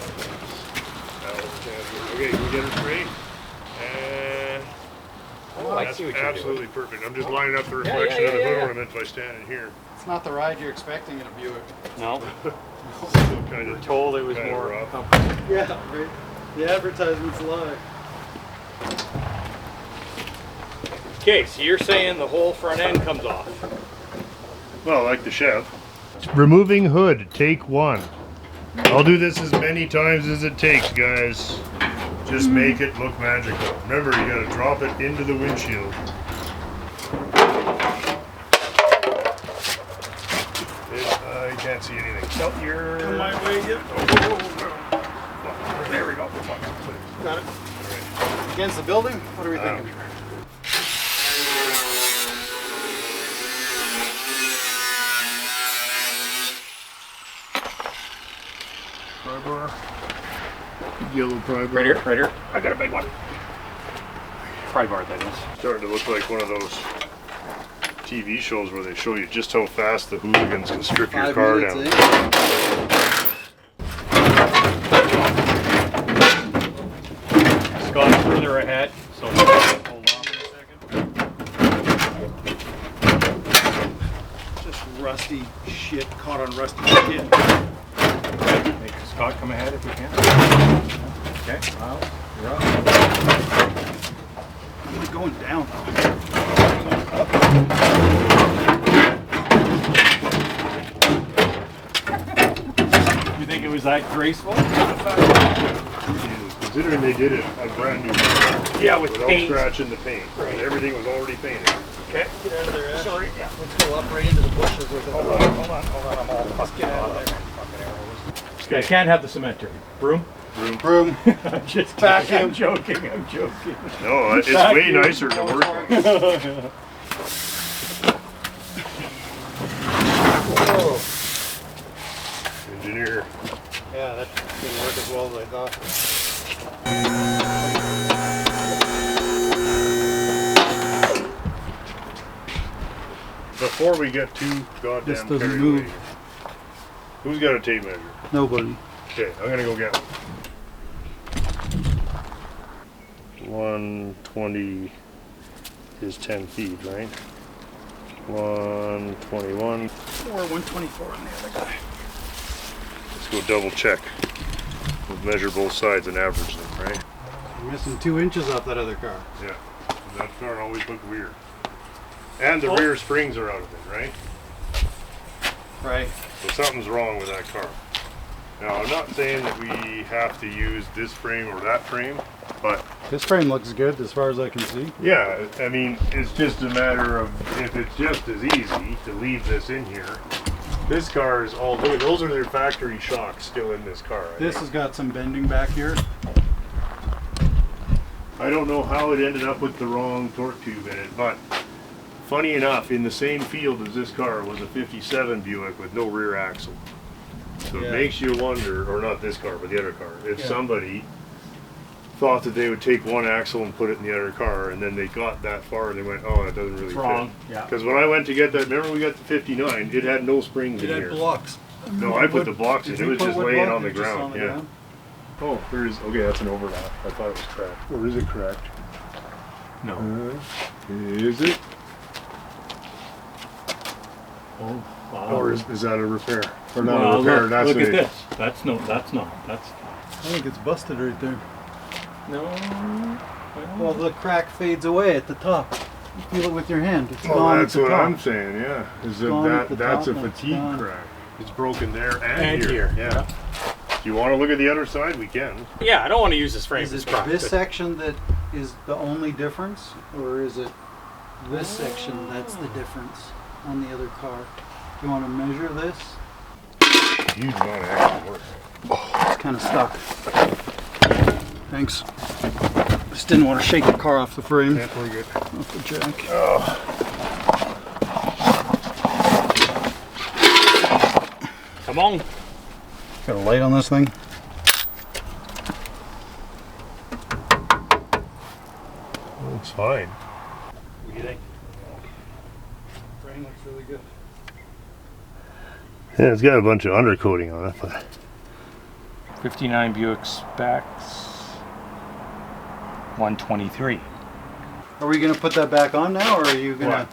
Speaker 1: Okay, can we get her straight? And
Speaker 5: I
Speaker 1: that's
Speaker 5: see what you're
Speaker 1: absolutely perfect. I'm just lining up the reflection of the hood ornament by standing here.
Speaker 6: It's not the ride you're expecting in a Buick.
Speaker 5: No,
Speaker 1: Still kind of
Speaker 5: told it was
Speaker 1: Kinda
Speaker 5: more
Speaker 1: rough.
Speaker 5: comfortable.
Speaker 4: Yeah, right. The advertisement's lie.
Speaker 5: Okay, so you're saying the whole front end comes off.
Speaker 1: well, like the Chev. Removing hood, take one. I'll do this as many times as it takes, guys. Just make it look magical. Remember, you gotta drop it into the windshield. It You can't see anything.
Speaker 5: Nope, you're
Speaker 6: Come my way, yep.
Speaker 5: There we go.
Speaker 6: Got it. Against the building? What are we thinking?
Speaker 1: Pry bar. Yellow pry bar.
Speaker 5: Right here, right here. I got a big one. Pry bar, that is.
Speaker 1: Starting to look like one of those TV shows where they show you just how fast the hooligans can strip your
Speaker 6: 5
Speaker 1: car
Speaker 6: minutes,
Speaker 1: down.
Speaker 5: Scott's further ahead, so hold off in a second.
Speaker 6: Just rusty shit caught on rusty shit.
Speaker 5: Make Scott come ahead if you can. Okay, Miles, you're up.
Speaker 6: I'm really going down.
Speaker 5: You think it was that graceful?
Speaker 1: Considering they did it a brand new car.
Speaker 5: Yeah, with
Speaker 1: Without
Speaker 5: paint.
Speaker 1: scratching the paint. Right. Everything was already painted.
Speaker 5: Okay.
Speaker 6: Get out of there, Ash. Sorry. Yeah. Let's go up right into the bushes with it.
Speaker 5: Hold on, I'm all fucking
Speaker 6: Get out of there.
Speaker 5: fucking arrows. Okay, I can't have the cemetery. Broom?
Speaker 6: Broom.
Speaker 5: I'm just
Speaker 6: Back
Speaker 5: kidding. I'm
Speaker 6: him.
Speaker 5: joking, I'm joking.
Speaker 1: No, it's
Speaker 5: Back
Speaker 1: way
Speaker 5: here.
Speaker 1: nicer to work on. Engineer.
Speaker 6: Yeah, that didn't work as well as I thought.
Speaker 1: Before we get too goddamn
Speaker 6: This doesn't
Speaker 1: carried
Speaker 6: move.
Speaker 1: away, who's got a tape measure?
Speaker 6: Nobody.
Speaker 1: Okay, I'm gonna go get one. 120 is 10 feet, right? 121.
Speaker 6: Or 124 on the other guy.
Speaker 1: Let's go double check. We'll measure both sides and average them, right?
Speaker 6: You're missing 2 inches off that other car.
Speaker 1: Yeah. That car always looked weird. And the rear springs are out of it, right?
Speaker 6: Right.
Speaker 1: So something's wrong with that car. Now, I'm not saying that we have to use this frame or that frame, but
Speaker 6: This frame looks good as far as I can see.
Speaker 1: yeah, I mean, it's just a matter of if it's just as easy to leave this in here. This car is all good. Those are their factory shocks still in this car.
Speaker 6: This has got some bending back here.
Speaker 1: I don't know how it ended up with the wrong torque tube in it, but funny enough, in the same field as this car was a 57 Buick with no rear axle. So
Speaker 6: Yeah.
Speaker 1: it makes you wonder, or not this car, but the other car, if
Speaker 6: Yeah.
Speaker 1: somebody thought that they would take one axle and put it in the other car, and then they got that far and they went, oh, it doesn't really
Speaker 5: It's
Speaker 1: fit.
Speaker 5: wrong, yeah.
Speaker 1: Because when I went to get that, remember we got the 59, it had no springs in here.
Speaker 6: blocks.
Speaker 1: No, I put the blocks in, it was just laying on the ground, yeah. Oh, there's, okay, that's an overlap. I thought it was cracked. Or is it cracked?
Speaker 5: No.
Speaker 1: Is it?
Speaker 5: Oh, wow.
Speaker 1: Or is that a repair? Or not
Speaker 5: Well,
Speaker 1: a repair,
Speaker 5: look,
Speaker 1: that's
Speaker 5: look
Speaker 1: an
Speaker 5: at
Speaker 1: issue.
Speaker 5: this. That's no, that's not. That's
Speaker 6: I think it's busted right there.
Speaker 5: no.
Speaker 6: Well, the crack fades away at the top. You feel it with your hand. It's
Speaker 1: Well,
Speaker 6: gone
Speaker 1: that's
Speaker 6: at the
Speaker 1: what
Speaker 6: top.
Speaker 1: I'm saying, yeah. Is that,
Speaker 6: gone at the
Speaker 1: that's a
Speaker 6: top, it's
Speaker 1: fatigue
Speaker 6: gone.
Speaker 1: crack. It's broken there and,
Speaker 5: And here,
Speaker 1: Yeah. Do you want to look at the other side? We can.
Speaker 5: Yeah, I don't want to use this frame.
Speaker 6: Is
Speaker 5: It's
Speaker 6: it
Speaker 5: cracked.
Speaker 6: this section that is the only difference, or is it this section that's the difference on the other car? Do you want to measure this?
Speaker 1: Huge amount of extra work.
Speaker 6: It's kind of stuck. Thanks. Just didn't want to shake the car off the frame,
Speaker 1: Yeah, we're good.
Speaker 6: off the jack.
Speaker 5: Come on.
Speaker 6: Got a light on this thing?
Speaker 1: It's fine.
Speaker 5: What do you think?
Speaker 6: Frame looks really good.
Speaker 1: Yeah, it's got a bunch of undercoating on it, but
Speaker 5: 59 Buick specs. 123.
Speaker 6: Are we going to put that back on now, or are you going to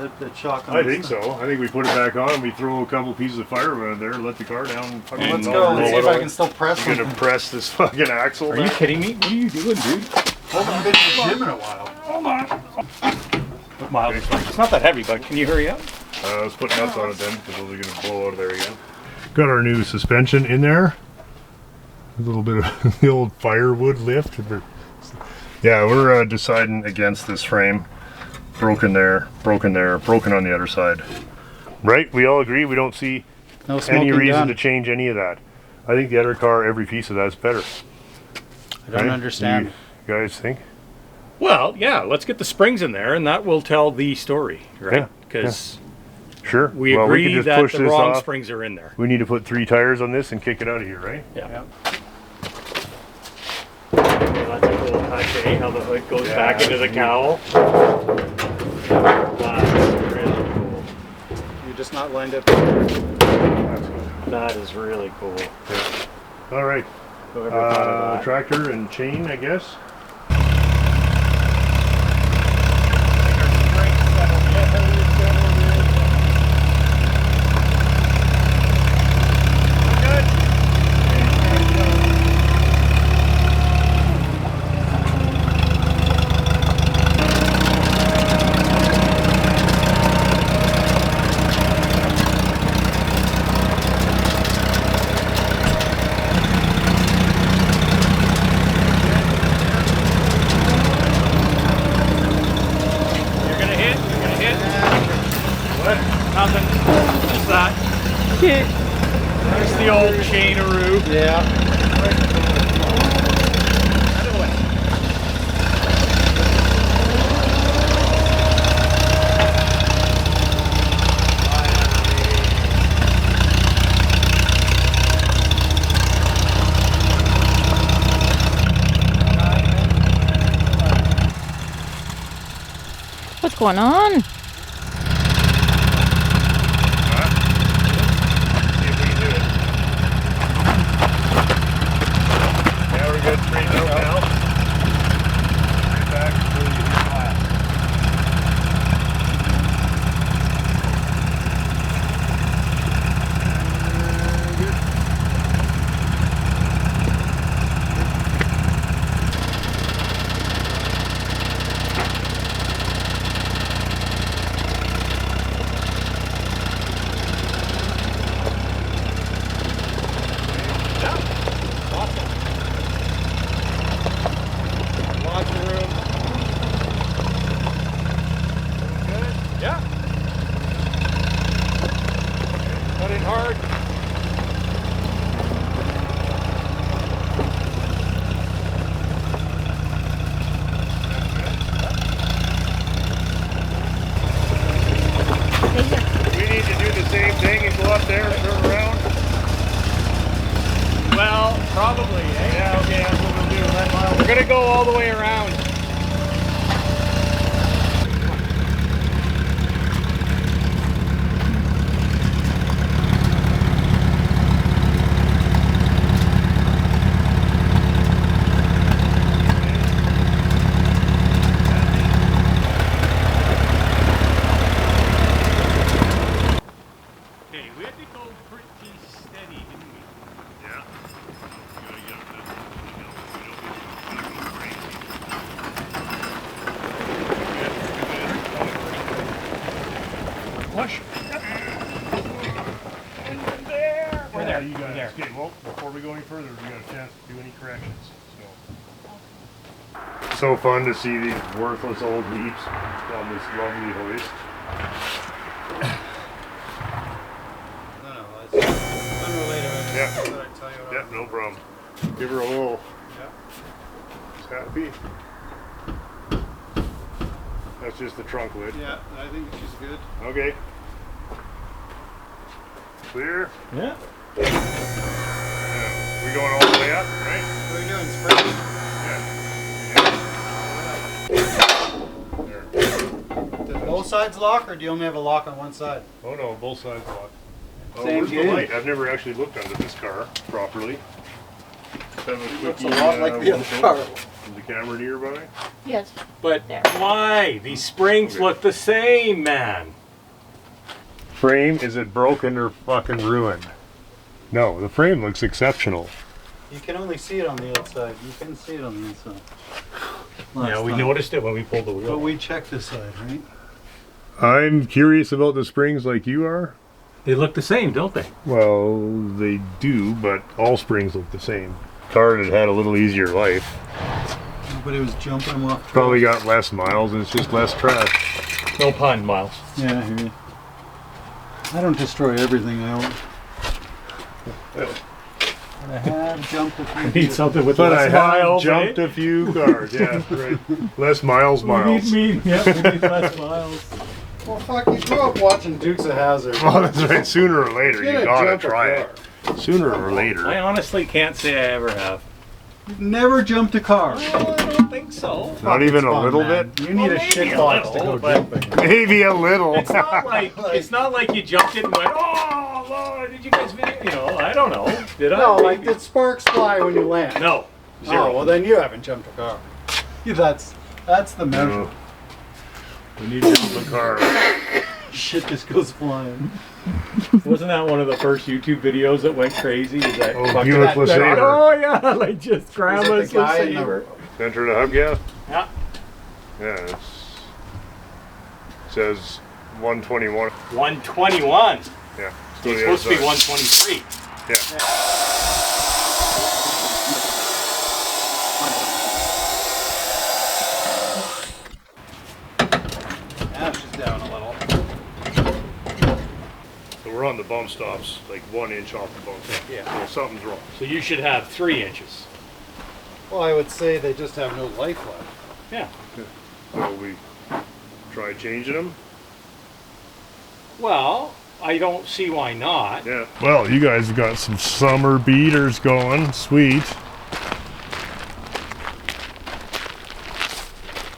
Speaker 6: let that shock on?
Speaker 1: I think so. I think we put it back on, we throw a couple pieces of firewood in there, let the car down.
Speaker 6: Let's
Speaker 1: fucking
Speaker 6: go.
Speaker 1: roll
Speaker 6: Let's see
Speaker 1: it
Speaker 6: if I
Speaker 1: over.
Speaker 6: can still press
Speaker 1: You're gonna
Speaker 6: something.
Speaker 1: press this fucking axle
Speaker 5: Are you
Speaker 1: back?
Speaker 5: kidding me? What are you doing, dude?
Speaker 6: Hold on, I've been to the gym in a while.
Speaker 5: Hold on. Miles, it's not that heavy, but can you hurry up?
Speaker 1: Let's put nuts on it then, because those are gonna blow out of there again. Got our new suspension in there. A little bit of the old firewood lift. Yeah, we're deciding against this frame. Broken there, broken there, broken on the other side. Right? We all agree we don't see
Speaker 6: No
Speaker 1: any
Speaker 6: smoking
Speaker 1: reason
Speaker 6: gun.
Speaker 1: to change any of that. I think the other car, every piece of that's better.
Speaker 6: I don't understand.
Speaker 1: You guys think?
Speaker 7: Well, yeah, let's get the springs in there, and that will tell the story, right?
Speaker 1: Yeah,
Speaker 7: Because
Speaker 1: Sure.
Speaker 7: we
Speaker 1: Well,
Speaker 7: agree
Speaker 1: can just
Speaker 7: that
Speaker 1: push
Speaker 7: the
Speaker 1: this
Speaker 7: wrong
Speaker 1: off.
Speaker 7: springs are in there.
Speaker 1: We need to put 3 tires on this and kick it out of here, right?
Speaker 7: Yeah. That's a cool touch, eh? How the hood goes back into the cowl. That's really cool.
Speaker 6: You're just not lined up.
Speaker 7: That is really cool.
Speaker 1: All right.
Speaker 7: Whoever thought of that.
Speaker 1: Tractor and chain, I guess.
Speaker 7: There's the old chainaroo.
Speaker 6: Yeah.
Speaker 10: What's going on?
Speaker 7: Probably, eh? Yeah, okay, that's what we'll do. We're gonna go all the way around. Okay, we had to go pretty steady, didn't we?
Speaker 1: Yeah.
Speaker 7: Push.
Speaker 1: We're there. You got it. Okay, well, before we go any further, we got a chance to do any corrections. So fun to see these worthless old Jeeps on this lovely hoist.
Speaker 6: No, it's unrelated.
Speaker 1: Yeah.
Speaker 6: What did I tell you
Speaker 1: Yeah, no problem. Give her a little.
Speaker 6: Yeah.
Speaker 1: Happy. That's just the trunk lid.
Speaker 6: Yeah, I think she's good.
Speaker 1: Okay. Clear.
Speaker 7: Yeah.
Speaker 1: We going all the way up, right?
Speaker 6: What are you doing, spring? Did both sides lock, or do you only have a lock on one side?
Speaker 1: Oh no, both sides locked. Oh,
Speaker 6: Same
Speaker 1: where's the
Speaker 6: game.
Speaker 1: light? I've never actually looked under this car properly.
Speaker 6: Looks a lot like the other car.
Speaker 1: Is the camera nearby?
Speaker 10: Yes.
Speaker 7: But why? These springs look the same, man.
Speaker 1: Frame, is it broken or fucking ruined? No, the frame looks exceptional.
Speaker 6: You can only see it on the outside. You can see it on the inside.
Speaker 7: Yeah, we noticed it when we pulled the wheel.
Speaker 6: But we checked this side, right?
Speaker 1: I'm curious about the springs like you are.
Speaker 7: They look the same, don't they?
Speaker 1: Well, they do, but all springs look the same. Car that had a little easier life.
Speaker 6: Nobody was jumping them off.
Speaker 1: Probably got less miles and it's just less trash.
Speaker 7: No pun, Miles.
Speaker 6: Yeah, I hear you. I don't destroy everything I own. I have jumped a few.
Speaker 7: Need something with
Speaker 1: But I
Speaker 7: less
Speaker 1: have
Speaker 7: miles.
Speaker 1: jumped a few cars. Yeah, right. Less miles.
Speaker 7: We need less miles.
Speaker 6: Well, fuck, you grew up watching Dukes of Hazzard.
Speaker 1: Well, that's right. Sooner or later, you
Speaker 6: Gonna
Speaker 1: gotta
Speaker 6: jump a
Speaker 1: try
Speaker 6: car.
Speaker 1: it. Sooner or later.
Speaker 7: I honestly can't say I ever have.
Speaker 6: You've never jumped a car.
Speaker 7: Oh, I don't think so.
Speaker 1: Not even a
Speaker 6: Fun,
Speaker 1: little
Speaker 6: man.
Speaker 1: bit.
Speaker 6: You need a
Speaker 7: Well,
Speaker 6: shit
Speaker 7: maybe a
Speaker 6: box to
Speaker 7: little,
Speaker 6: go
Speaker 7: but-
Speaker 6: jumping.
Speaker 1: Maybe a little.
Speaker 7: It's not like it's not like you jumped in and went, oh Lord, did you guys video? You know, I don't know. Did I?
Speaker 6: No, like
Speaker 7: Maybe.
Speaker 6: did sparks fly when you land?
Speaker 7: No.
Speaker 6: Oh, well then you haven't jumped a car. Yeah, that's the measure.
Speaker 1: No. We need to jump a car.
Speaker 6: Shit just goes flying.
Speaker 7: Wasn't that one of the first YouTube videos that went crazy? Is that
Speaker 1: Oh,
Speaker 7: fucking-
Speaker 1: Buick
Speaker 7: that-
Speaker 1: LeSabre.
Speaker 7: Oh yeah, like just
Speaker 6: Was
Speaker 7: grandma's
Speaker 6: it the guy in the-
Speaker 7: LeSabre.
Speaker 1: Enter the hubcap.
Speaker 7: Yeah.
Speaker 1: Yeah. It says 121.
Speaker 7: 121.
Speaker 1: Yeah.
Speaker 7: It's supposed to be 123.
Speaker 1: Yeah.
Speaker 6: Yeah, she's down a little.
Speaker 1: So we're on the bump stops, like 1 inch off the bump stop.
Speaker 7: Yeah.
Speaker 1: So something's wrong.
Speaker 7: So you should have 3 inches.
Speaker 6: Well, I would say they just have no life left.
Speaker 7: Yeah.
Speaker 1: So we try changing them.
Speaker 7: Well, I don't see why not.
Speaker 1: Yeah. Well, you guys have got some summer beaters going. Sweet.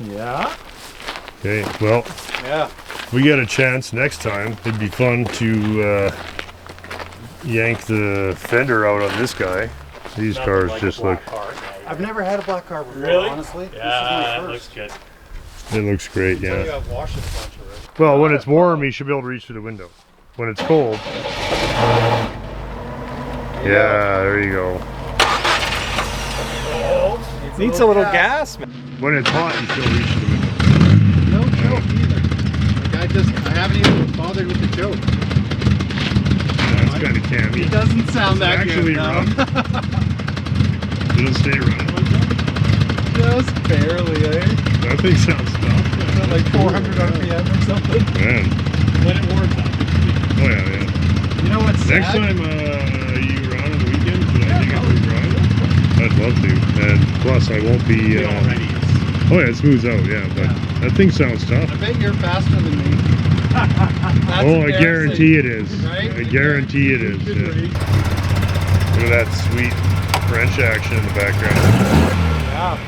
Speaker 7: Yeah.
Speaker 1: Okay. Well,
Speaker 6: Yeah.
Speaker 1: if we get a chance next time, it'd be fun to yank the fender out on this guy. These
Speaker 7: Nothing
Speaker 1: cars
Speaker 7: like
Speaker 1: just
Speaker 7: a
Speaker 1: look.
Speaker 7: black car.
Speaker 6: I've never had a black car before,
Speaker 7: Really?
Speaker 6: honestly.
Speaker 7: Yeah,
Speaker 6: This is my
Speaker 7: that
Speaker 6: first.
Speaker 7: looks good.
Speaker 1: It looks great.
Speaker 6: So you
Speaker 1: Yeah.
Speaker 6: have washed a bunch already.
Speaker 1: Well, when it's warm, you should be able to reach through the window. When it's cold. Yeah. There you go.
Speaker 6: Needs a little gas, man.
Speaker 1: When it's hot, you still reach through the window.
Speaker 6: No joke either. Like I haven't even bothered with the joke.
Speaker 1: That's kind of cammy.
Speaker 6: It doesn't sound that
Speaker 1: Actually,
Speaker 6: good.
Speaker 1: rough. It'll stay running.
Speaker 6: Just barely, eh?
Speaker 1: That thing sounds tough.
Speaker 6: Is that like 400 RPM or something?
Speaker 1: Man.
Speaker 7: When it warms up.
Speaker 1: Oh yeah, yeah.
Speaker 6: You know what's
Speaker 1: Next
Speaker 6: sad?
Speaker 1: time, you around on the weekend, could I take it for a drive? I'd love to. And plus, I won't be.
Speaker 7: It already is.
Speaker 1: Oh yeah, it smooths out. Yeah, but that thing sounds tough.
Speaker 6: I bet you're faster than me. That's
Speaker 1: Oh, I guarantee it is.
Speaker 6: Right?
Speaker 1: I guarantee it is. Yeah. Look at that sweet French action in the background.
Speaker 6: Yeah.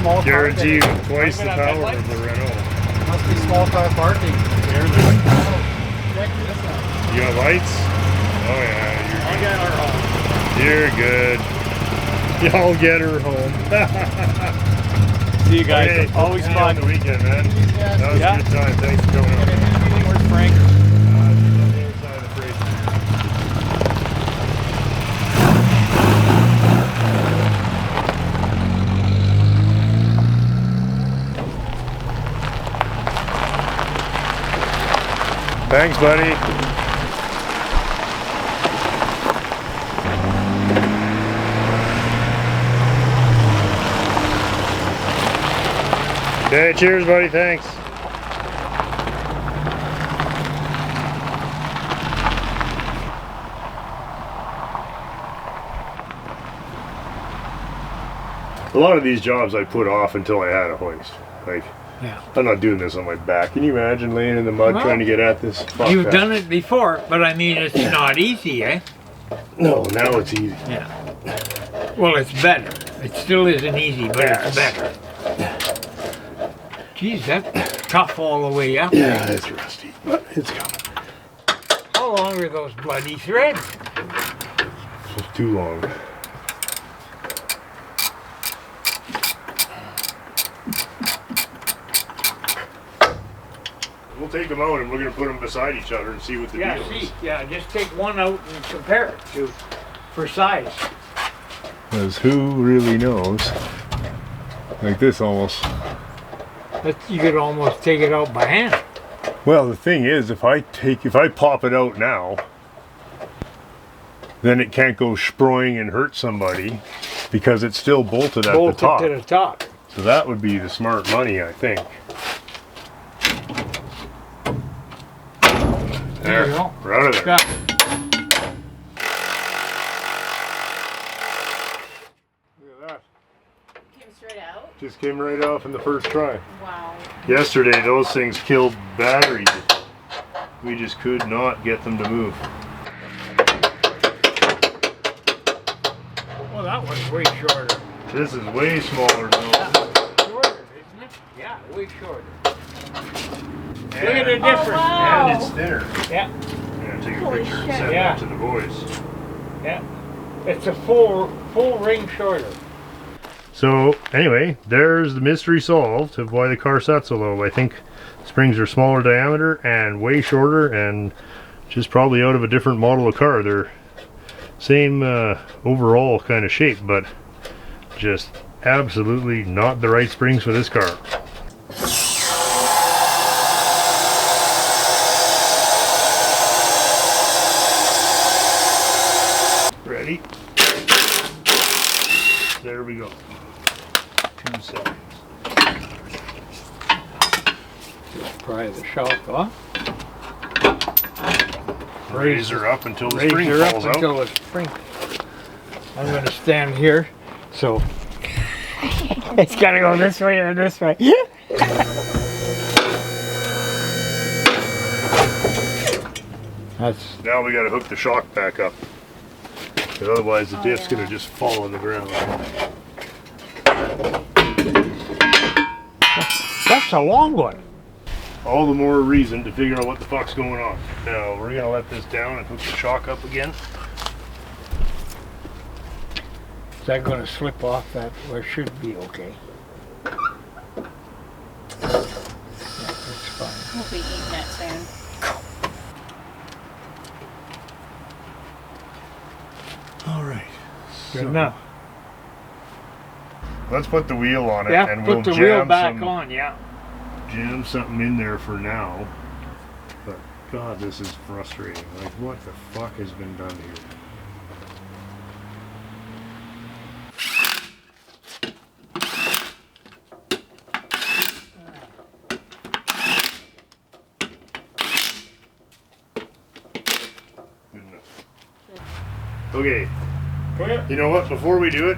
Speaker 6: Small car
Speaker 1: Guarantee
Speaker 6: day.
Speaker 1: you twice the
Speaker 7: Not gonna have
Speaker 1: power of the Renault.
Speaker 6: Must be small car parking.
Speaker 7: There's
Speaker 6: Check this out.
Speaker 1: You got lights? Oh yeah,
Speaker 7: I'll get our home.
Speaker 1: you're good. Y'all get her home.
Speaker 7: See you guys.
Speaker 1: Okay,
Speaker 7: Always
Speaker 1: see you
Speaker 7: fun.
Speaker 1: on the weekend, man. That was
Speaker 7: Yeah.
Speaker 1: a good time. Thanks for coming out.
Speaker 7: Where's Frank?
Speaker 1: She's on the other side of the bridge. Thanks, buddy. Okay, cheers, buddy. Thanks. A lot of these jobs I put off until I had a hoist. Like,
Speaker 9: Yeah.
Speaker 1: I'm not doing this on my back. Can you imagine laying in the mud
Speaker 9: Well,
Speaker 1: trying to get at this? Fuck
Speaker 9: You've
Speaker 1: that.
Speaker 9: done it before, but I mean, it's not easy, eh?
Speaker 1: No, now it's easy.
Speaker 9: Yeah. Well, it's better. It still isn't easy, but
Speaker 1: Yes.
Speaker 9: it's better. Geez, that's tough all the way up.
Speaker 1: Yeah, it's rusty, but it's coming.
Speaker 9: How long are those bloody threads?
Speaker 1: It's too long. We'll take them out and we're going to put them beside each other and see what the
Speaker 9: Yeah,
Speaker 1: deal is.
Speaker 9: see, yeah, just take one out and compare it to for size.
Speaker 1: Because who really knows? Like this almost.
Speaker 9: You could almost take it out by hand.
Speaker 1: Well, the thing is, if I pop it out now, then it can't go sproing and hurt somebody because it's still bolted at
Speaker 9: Bolt
Speaker 1: the top.
Speaker 9: it to the top.
Speaker 1: So that would be the smart money, I think.
Speaker 9: There you go.
Speaker 1: We're out of there.
Speaker 9: Got it.
Speaker 1: Just came right off in the first try.
Speaker 10: Wow.
Speaker 1: Yesterday, those things killed batteries. We just could not get them to move.
Speaker 9: Well, that one's way shorter.
Speaker 1: This is way smaller than those.
Speaker 9: Shorter, isn't it? Yeah, way shorter. Look at the difference.
Speaker 10: wow.
Speaker 1: And it's thinner.
Speaker 9: Yeah,
Speaker 1: I'm gonna take a
Speaker 10: Holy
Speaker 1: picture and
Speaker 10: shit.
Speaker 1: send
Speaker 9: Yeah.
Speaker 1: that to the boys.
Speaker 9: yeah. It's a full ring shorter.
Speaker 1: So anyway, there's the mystery solved of why the car sat so low. I think springs are smaller diameter and way shorter, and just probably out of a different model of car. They're same overall kind of shape, but just absolutely not the right springs for this car. Ready? There we go. 2 seconds.
Speaker 9: Pry the shock off.
Speaker 1: Raise her up until the
Speaker 9: Raise
Speaker 1: spring
Speaker 9: her up
Speaker 1: falls out.
Speaker 9: until the spring. I'm going to stand here, so it's got to go this way or this way. That's
Speaker 1: Now we got to hook the shock back up, because otherwise the diff's going to just fall on the ground.
Speaker 9: that's a long one.
Speaker 1: All the more reason to figure out what the fuck's going on. Now we're going to let this down and hook the shock up again.
Speaker 9: Is that going to slip off that? Well, it should be okay. Yeah, that's fine.
Speaker 10: We'll be eating that soon.
Speaker 1: All right.
Speaker 9: Good enough.
Speaker 1: Let's put the wheel on it,
Speaker 9: Yeah,
Speaker 1: and we'll
Speaker 9: put the wheel
Speaker 1: jam
Speaker 9: back on, yeah.
Speaker 1: jam something in there for now. But God, this is frustrating. Like, what the fuck has been done here? Good enough. Okay. You know what? Before we do it,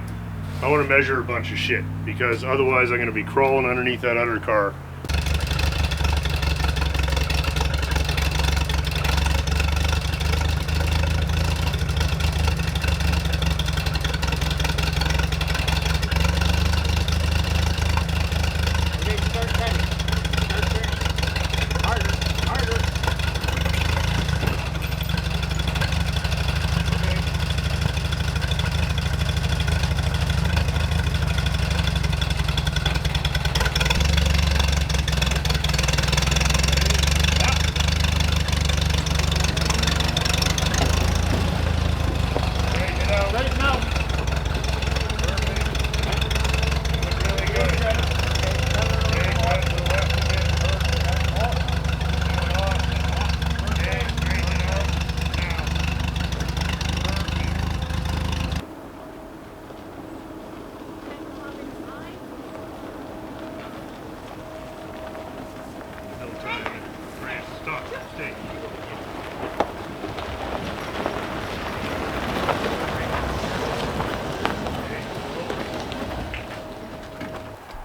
Speaker 1: I want to measure a bunch of shit, because otherwise I'm going to be crawling underneath that other car.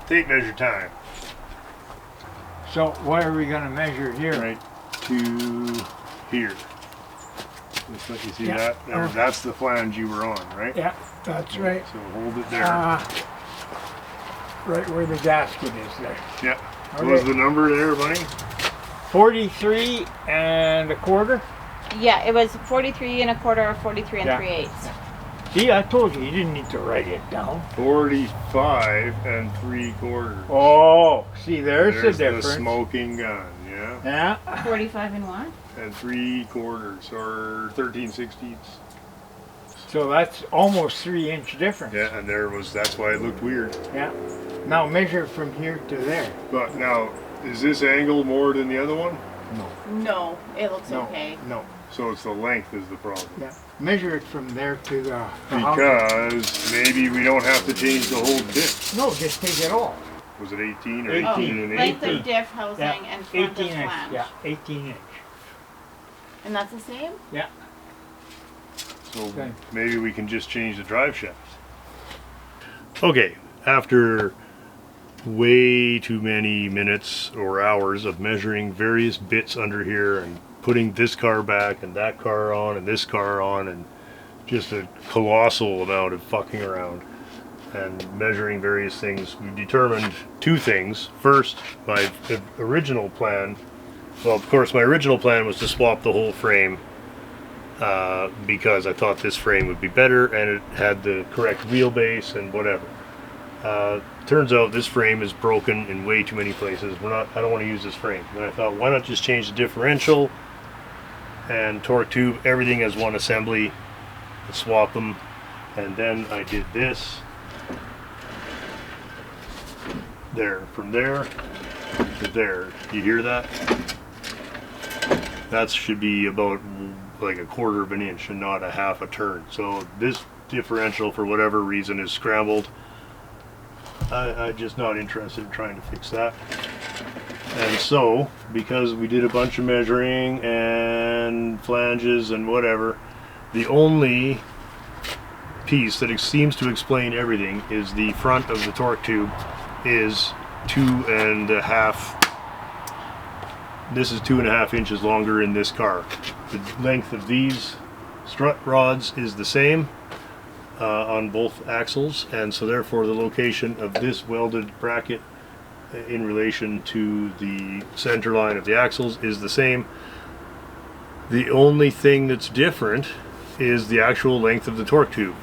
Speaker 1: Tape measure time.
Speaker 9: So what are we going to measure here?
Speaker 1: Right to here. Just let you see
Speaker 9: Yeah.
Speaker 1: that. Now, that's the flange you were on, right?
Speaker 9: Yeah, that's right.
Speaker 1: So hold it there.
Speaker 9: Right where the gasket is there.
Speaker 1: Yeah.
Speaker 9: Okay.
Speaker 1: What was the number there, buddy?
Speaker 9: 43 1/4.
Speaker 10: Yeah, it was 43 1/4 or 43
Speaker 9: Yeah.
Speaker 10: 3/8.
Speaker 9: See, I told you, you didn't need to write it down.
Speaker 1: 45 3/4.
Speaker 9: Oh, see, there's the
Speaker 1: the
Speaker 9: difference.
Speaker 1: smoking gun, yeah.
Speaker 9: Yeah.
Speaker 10: 45 and what?
Speaker 1: And 3/4 or 13/16.
Speaker 9: So that's almost 3-inch difference.
Speaker 1: Yeah, and that's why it looked weird.
Speaker 9: Yeah. Now measure from here to there.
Speaker 1: But now, is this angle more than the other one?
Speaker 10: No, it looks
Speaker 9: No.
Speaker 10: okay.
Speaker 9: No.
Speaker 1: So it's the length is the problem.
Speaker 9: Yeah. Measure it from there to the house.
Speaker 1: Because maybe we don't have to change the whole diff.
Speaker 9: No, just take it off.
Speaker 1: Was it 18 or
Speaker 9: 18
Speaker 1: and
Speaker 10: Length
Speaker 1: 8?
Speaker 10: of diff housing and front of
Speaker 9: 18 inch.
Speaker 10: flange.
Speaker 9: Yeah, 18 inch.
Speaker 10: And that's the same?
Speaker 9: Yeah.
Speaker 1: So
Speaker 9: Okay.
Speaker 1: maybe we can just change the drive shaft. Okay, after way too many minutes or hours of measuring various bits under here and putting this car back and that car on and this car on, and just a colossal amount of fucking around and measuring various things. We determined two things. First, my original plan, well, of course, my original plan was to swap the whole frame because I thought this frame would be better and it had the correct wheelbase and whatever. Turns out this frame is broken in way too many places. I don't want to use this frame. And I thought, why not just change the differential and torque tube, everything as one assembly, and swap them. And then I did this. There, from there to there. You hear that? That should be about like a quarter of an inch and not a half a turn. So this differential, for whatever reason, is scrambled. I'm just not interested in trying to fix that. And so, because we did a bunch of measuring and flanges and whatever, the only piece that seems to explain everything is the front of the torque tube is 2.5. This is 2.5 inches longer in this car. The length of these strut rods is the same on both axles, and so therefore the location of this welded bracket in relation to the center line of the axles is the same. The only thing that's different is the actual length of the torque tube,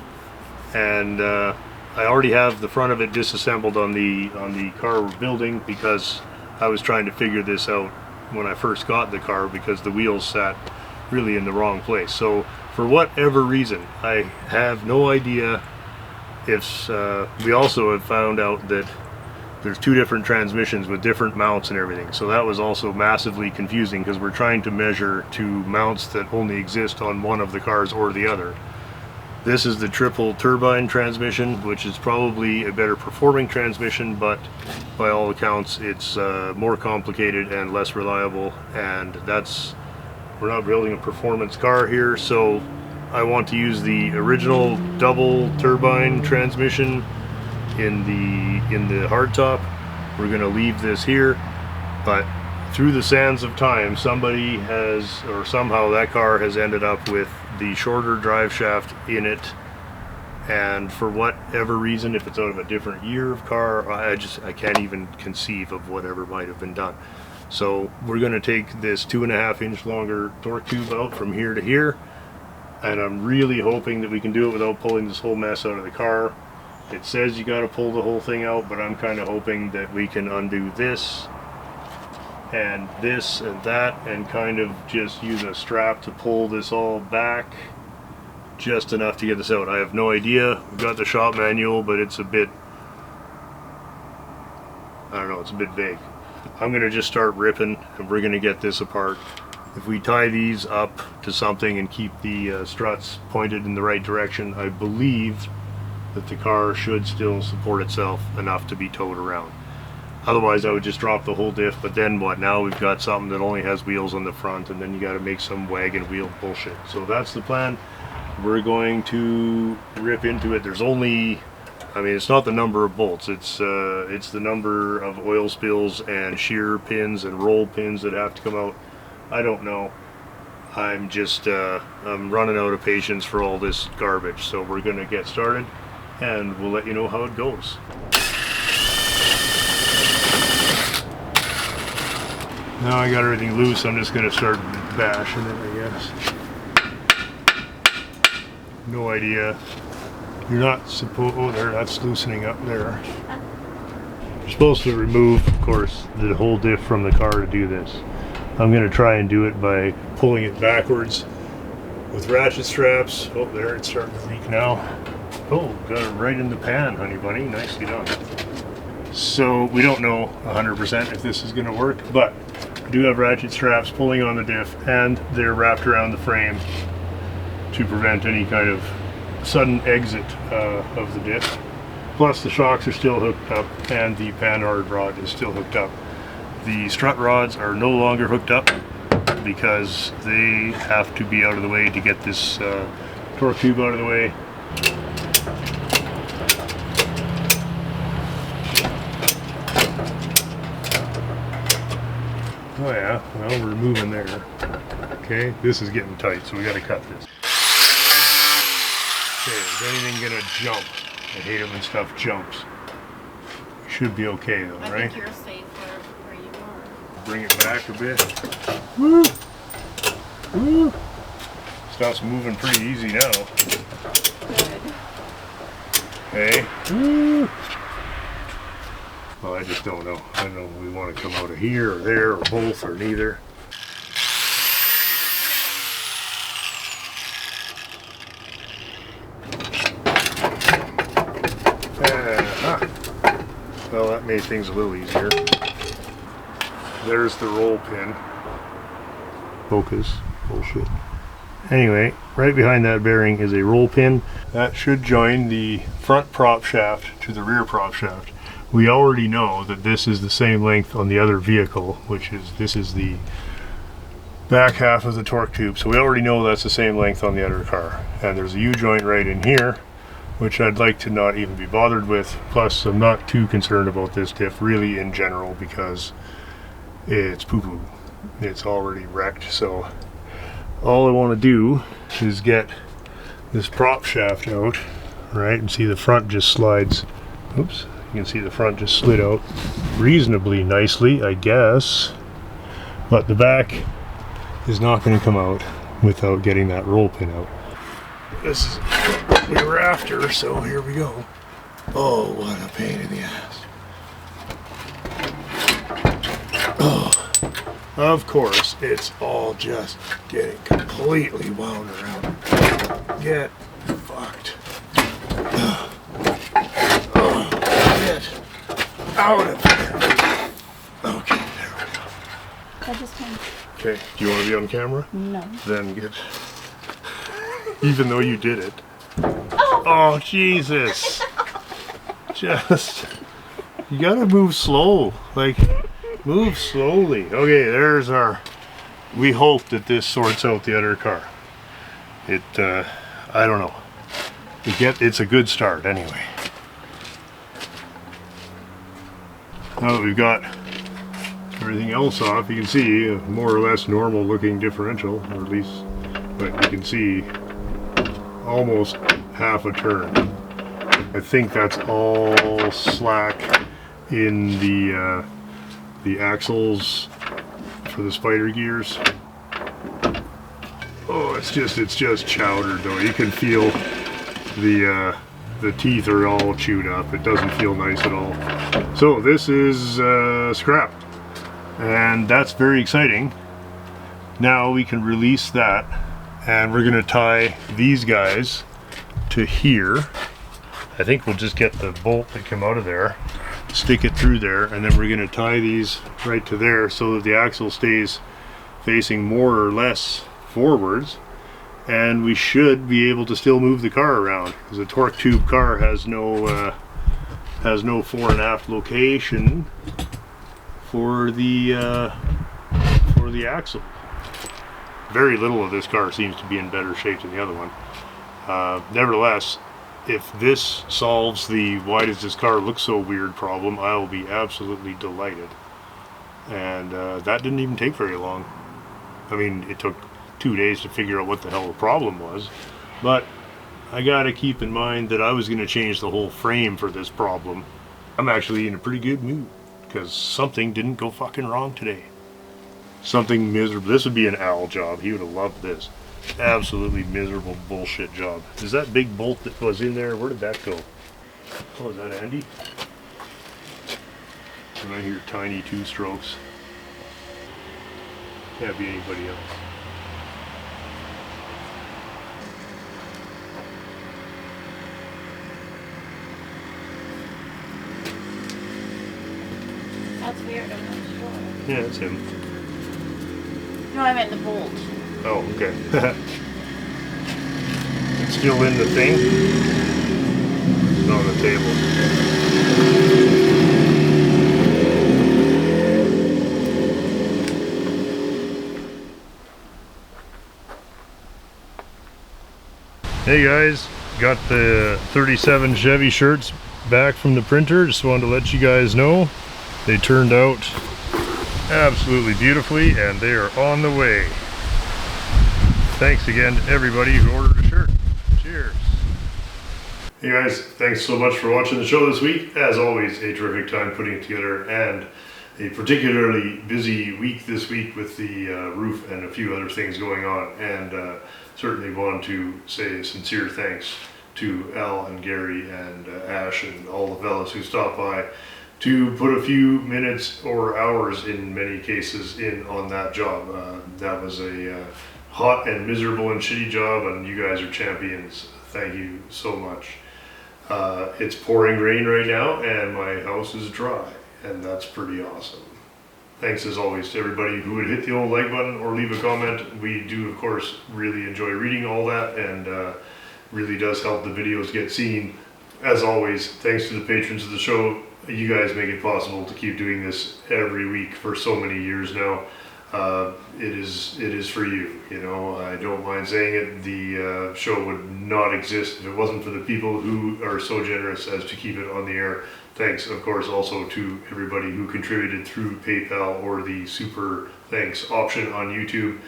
Speaker 1: and I already have the front of it disassembled on the car we're building because I was trying to figure this out when I first got the car because the wheels sat really in the wrong place. So for whatever reason, I have no idea if we also have found out that there's two different transmissions with different mounts and everything. So that was also massively confusing because we're trying to measure to mounts that only exist on one of the cars or the other. This is the triple turbine transmission, which is probably a better performing transmission, but by all accounts it's more complicated and less reliable, and we're not building a performance car here, so I want to use the original double turbine transmission in the hardtop. We're going to leave this here, but through the sands of time, somebody has, or somehow that car has ended up with the shorter drive shaft in it, and for whatever reason, if it's out of a different year of car, I can't even conceive of whatever might have been done. So we're going to take this 2.5 inch longer torque tube out from here to here, and I'm really hoping that we can do it without pulling this whole mess out of the car. It says you got to pull the whole thing out, but I'm kind of hoping that we can undo this and that and kind of just use a strap to pull this all back just enough to get this out. I have no idea. We've got the shop manual, but it's a bit, I don't know, it's a bit vague. I'm going to just start ripping and we're going to get this apart. If we tie these up to something and keep the struts pointed in the right direction, I believe that the car should still support itself enough to be towed around. Otherwise I would just drop the whole diff, but then what? Now we've got something that only has wheels on the front, and then you got to make some wagon wheel bullshit. So that's the plan. We're going to rip into it. There's only, I mean, it's not the number of bolts, it's the number of oil spills and shear pins and roll pins that have to come out. I don't know. I'm just I'm running out of patience for all this garbage, so we're gonna get started and we'll let you know how it goes. Now I got everything loose, I'm just gonna start bashing it, I guess. No idea. You're not supposed, oh there, that's loosening up there. You're supposed to remove, of course, the whole diff from the car to do this. I'm going to try and do it by pulling it backwards with ratchet straps. Oh, there, it's starting to leak now. Oh, got it right in the pan, honey bunny. Nicely done. So we don't know 100% if this is going to work, but I do have ratchet straps pulling on the diff, and they're wrapped around the frame to prevent any kind of sudden exit of the diff. Plus the shocks are still hooked up and the panhard rod is still hooked up. The strut rods are no longer hooked up because they have to be out of the way to get this torque tube out of the way. Oh yeah, well we're moving there. Okay, this is getting tight, so we gotta cut this. Okay, is anything gonna jump? I hate it when stuff jumps. Should be okay though,
Speaker 10: I
Speaker 1: right?
Speaker 10: think you're safe where you are.
Speaker 1: Bring it back a bit. Woo! Woo! Stuff's moving pretty easy now.
Speaker 10: Good.
Speaker 1: Okay. Woo! Well, I just don't know. I don't know if we want to come out of here or there or both or neither. Well, that made things a little easier. There's the roll pin. Focus. Bullshit. Anyway, right behind that bearing is a roll pin. That should join the front prop shaft to the rear prop shaft. We already know that this is the same length on the other vehicle, which is, this is the back half of the torque tube. So we already know that's the same length on the other car. And there's a U-joint right in here, which I'd like to not even be bothered with. Plus, I'm not too concerned about this diff really in general because it's poo-poo. It's already wrecked. So all I want to do is get this prop shaft out, right? And see the front just slides. Oops. You can see the front just slid out reasonably nicely, I guess. But the back is not going to come out without getting that roll pin out. This is what we were after, so here we go. Oh, what a pain in the ass. Oh, of course, it's all just getting completely wound around. Get fucked. Get out of here. Okay, there we go.
Speaker 10: I just came.
Speaker 1: Okay, do you want to be on camera?
Speaker 10: No.
Speaker 1: Then get... Even though you did it. Oh, Jesus. Just... You gotta move slow. Like, move slowly. Okay, there's our... We hope that this sorts out the other car. It, I don't know. It's a good start anyway. Now that we've got everything else off, you can see a more or less normal looking differential, or at least, but you can see almost half a turn. I think that's all slack in the axles for the spider gears. Oh, it's just chowdered though. You can feel the teeth are all chewed up. It doesn't feel nice at all. So this is scrap, and that's very exciting. Now we can release that, and we're gonna tie these guys to here. I think we'll just get the bolt that came out of there, stick it through there, and then we're gonna tie these right to there so that the axle stays facing more or less forwards, and we should be able to still move the car around because the torque tube car has no fore and aft location for the axle. Very little of this car seems to be in better shape than the other one. Nevertheless, if this solves the why does this car look so weird problem, I will be absolutely delighted. And that didn't even take very long. I mean, it took 2 days to figure out what the hell the problem was, but I gotta keep in mind that I was gonna change the whole frame for this problem. I'm actually in a pretty good mood because something didn't go fucking wrong today. Something miserable. This would be an Al job. He would have loved this. Absolutely miserable bullshit job. Is that big bolt that was in there, where did that go? Oh, is that Andy? And I hear tiny two strokes. Can't be anybody else.
Speaker 10: That's weird, I'm not sure.
Speaker 1: Yeah, it's him.
Speaker 10: No, I meant the bolt.
Speaker 1: Oh, okay. It's still in the thing? It's on the table. Hey guys, got the 37 Chevy shirts back from the printer. Just wanted to let you guys know they turned out absolutely beautifully, and they are on the way. Thanks again to everybody who ordered a shirt. Cheers. Hey guys, thanks so much for watching the show this week. As always, a terrific time putting it together, and a particularly busy week this week with the roof and a few other things going on. And certainly want to say a sincere thanks to Al and Gary and Ash and all the fellas who stopped by to put a few minutes or hours in many cases in on that job. That was a hot and miserable and shitty job, and you guys are champions. Thank you so much. It's pouring rain right now and my house is dry, and that's pretty awesome. Thanks as always to everybody who would hit the old like button or leave a comment. We do of course really enjoy reading all that, and really does help the videos get seen. As always, thanks to the patrons of the show. You guys make it possible to keep doing this every week for so many years now. It is for you, you know. I don't mind saying it. The show would not exist if it wasn't for the people who are so generous as to keep it on the air. Thanks, of course, also to everybody who contributed through PayPal or the super thanks option on YouTube.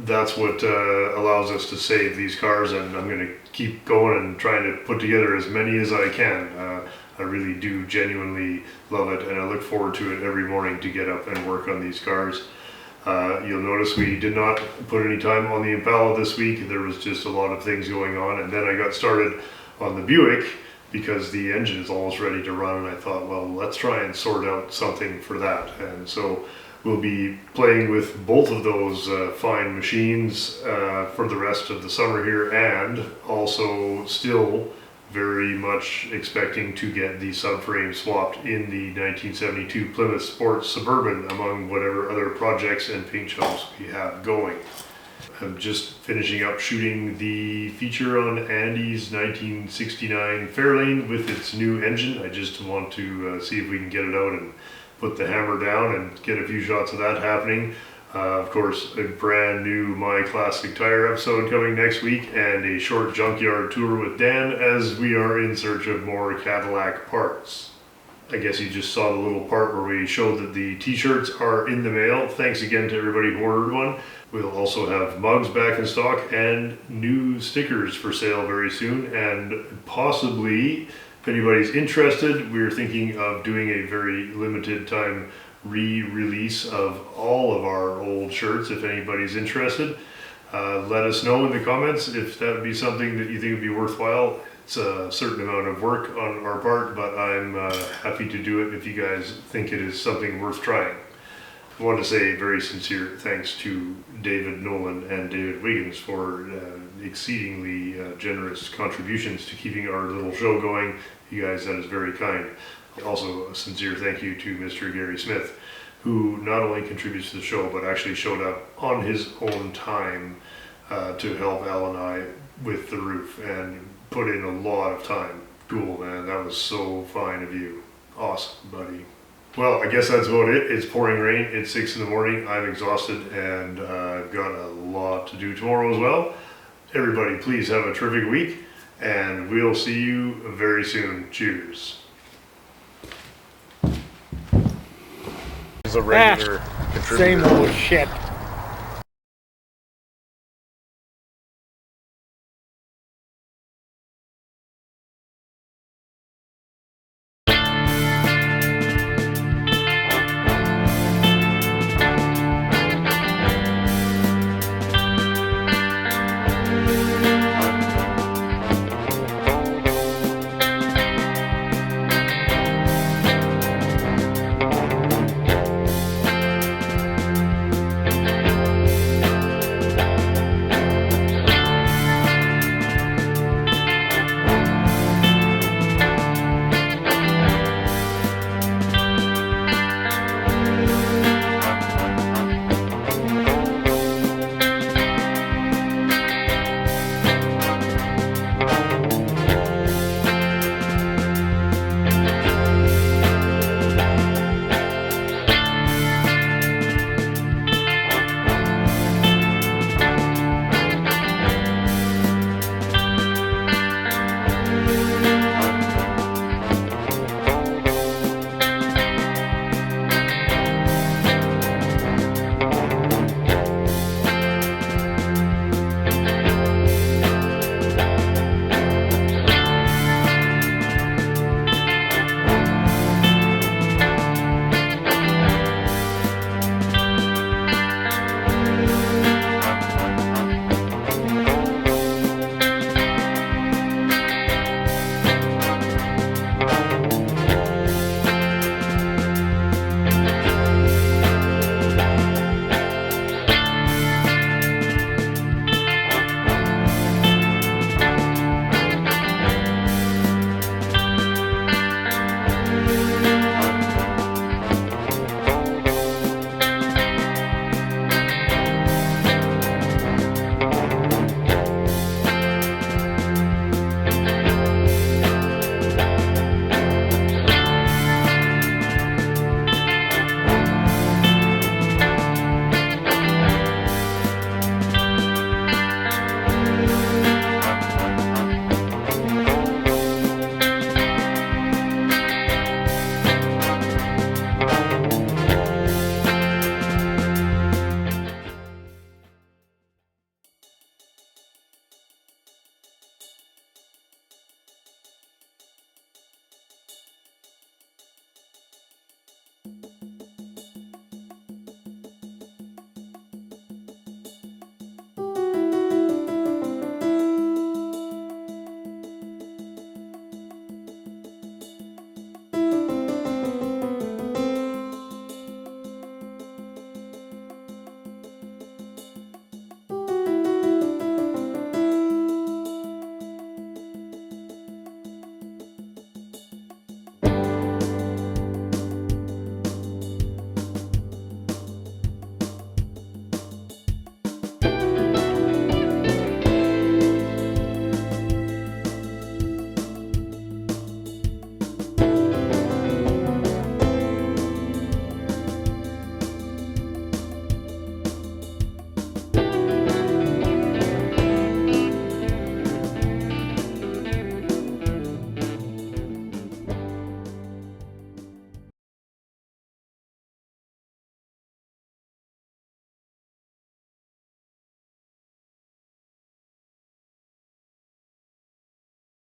Speaker 1: That's what allows us to save these cars, and I'm going to keep going and trying to put together as many as I can. I really do genuinely love it, and I look forward to it every morning to get up and work on these cars. You'll notice we did not put any time on the Impala this week. There was just a lot of things going on, and then I got started on the Buick because the engine is almost ready to run, and I thought, well, let's try and sort out something for that. And so we'll be playing with both of those fine machines for the rest of the summer here, and also still very much expecting to get the subframe swapped in the 1972 Plymouth Sport Suburban, among whatever other projects and paint jobs we have going. I'm just finishing up shooting the feature on Andy's 1969 Fairlane with its new engine. I just want to see if we can get it out and put the hammer down and get a few shots of that happening. Of course, a brand new My Classic Tire episode coming next week, and a short junkyard tour with Dan as we are in search of more Cadillac parts. I guess you just saw the little part where we showed that the T-shirts are in the mail. Thanks again to everybody who ordered one. We'll also have mugs back in stock and new stickers for sale very soon, and possibly, if anybody's interested, we're thinking of doing a very limited time re-release of all of our old shirts. If anybody's interested, let us know in the comments if that would be something that you think would be worthwhile. It's a certain amount of work on our part, but I'm happy to do it if you guys think it is something worth trying. I want to say very sincere thanks to David Nolan and David Wiggins for exceedingly generous contributions to keeping our little show going. You guys, that is very kind. Also, a sincere thank you to Mr. Gary Smith, who not only contributes to the show, but actually showed up on his own time to help Al and I with the roof, and put in a lot of time. Cool, man. That was so fine of you. Awesome, buddy. Well, I guess that's about it. It's pouring rain. It's 6 in the morning. I'm exhausted, and I've got a lot to do tomorrow as well. Everybody, please have a terrific week, and we'll see you very soon. Cheers. A regular contributor.
Speaker 9: Same old shit.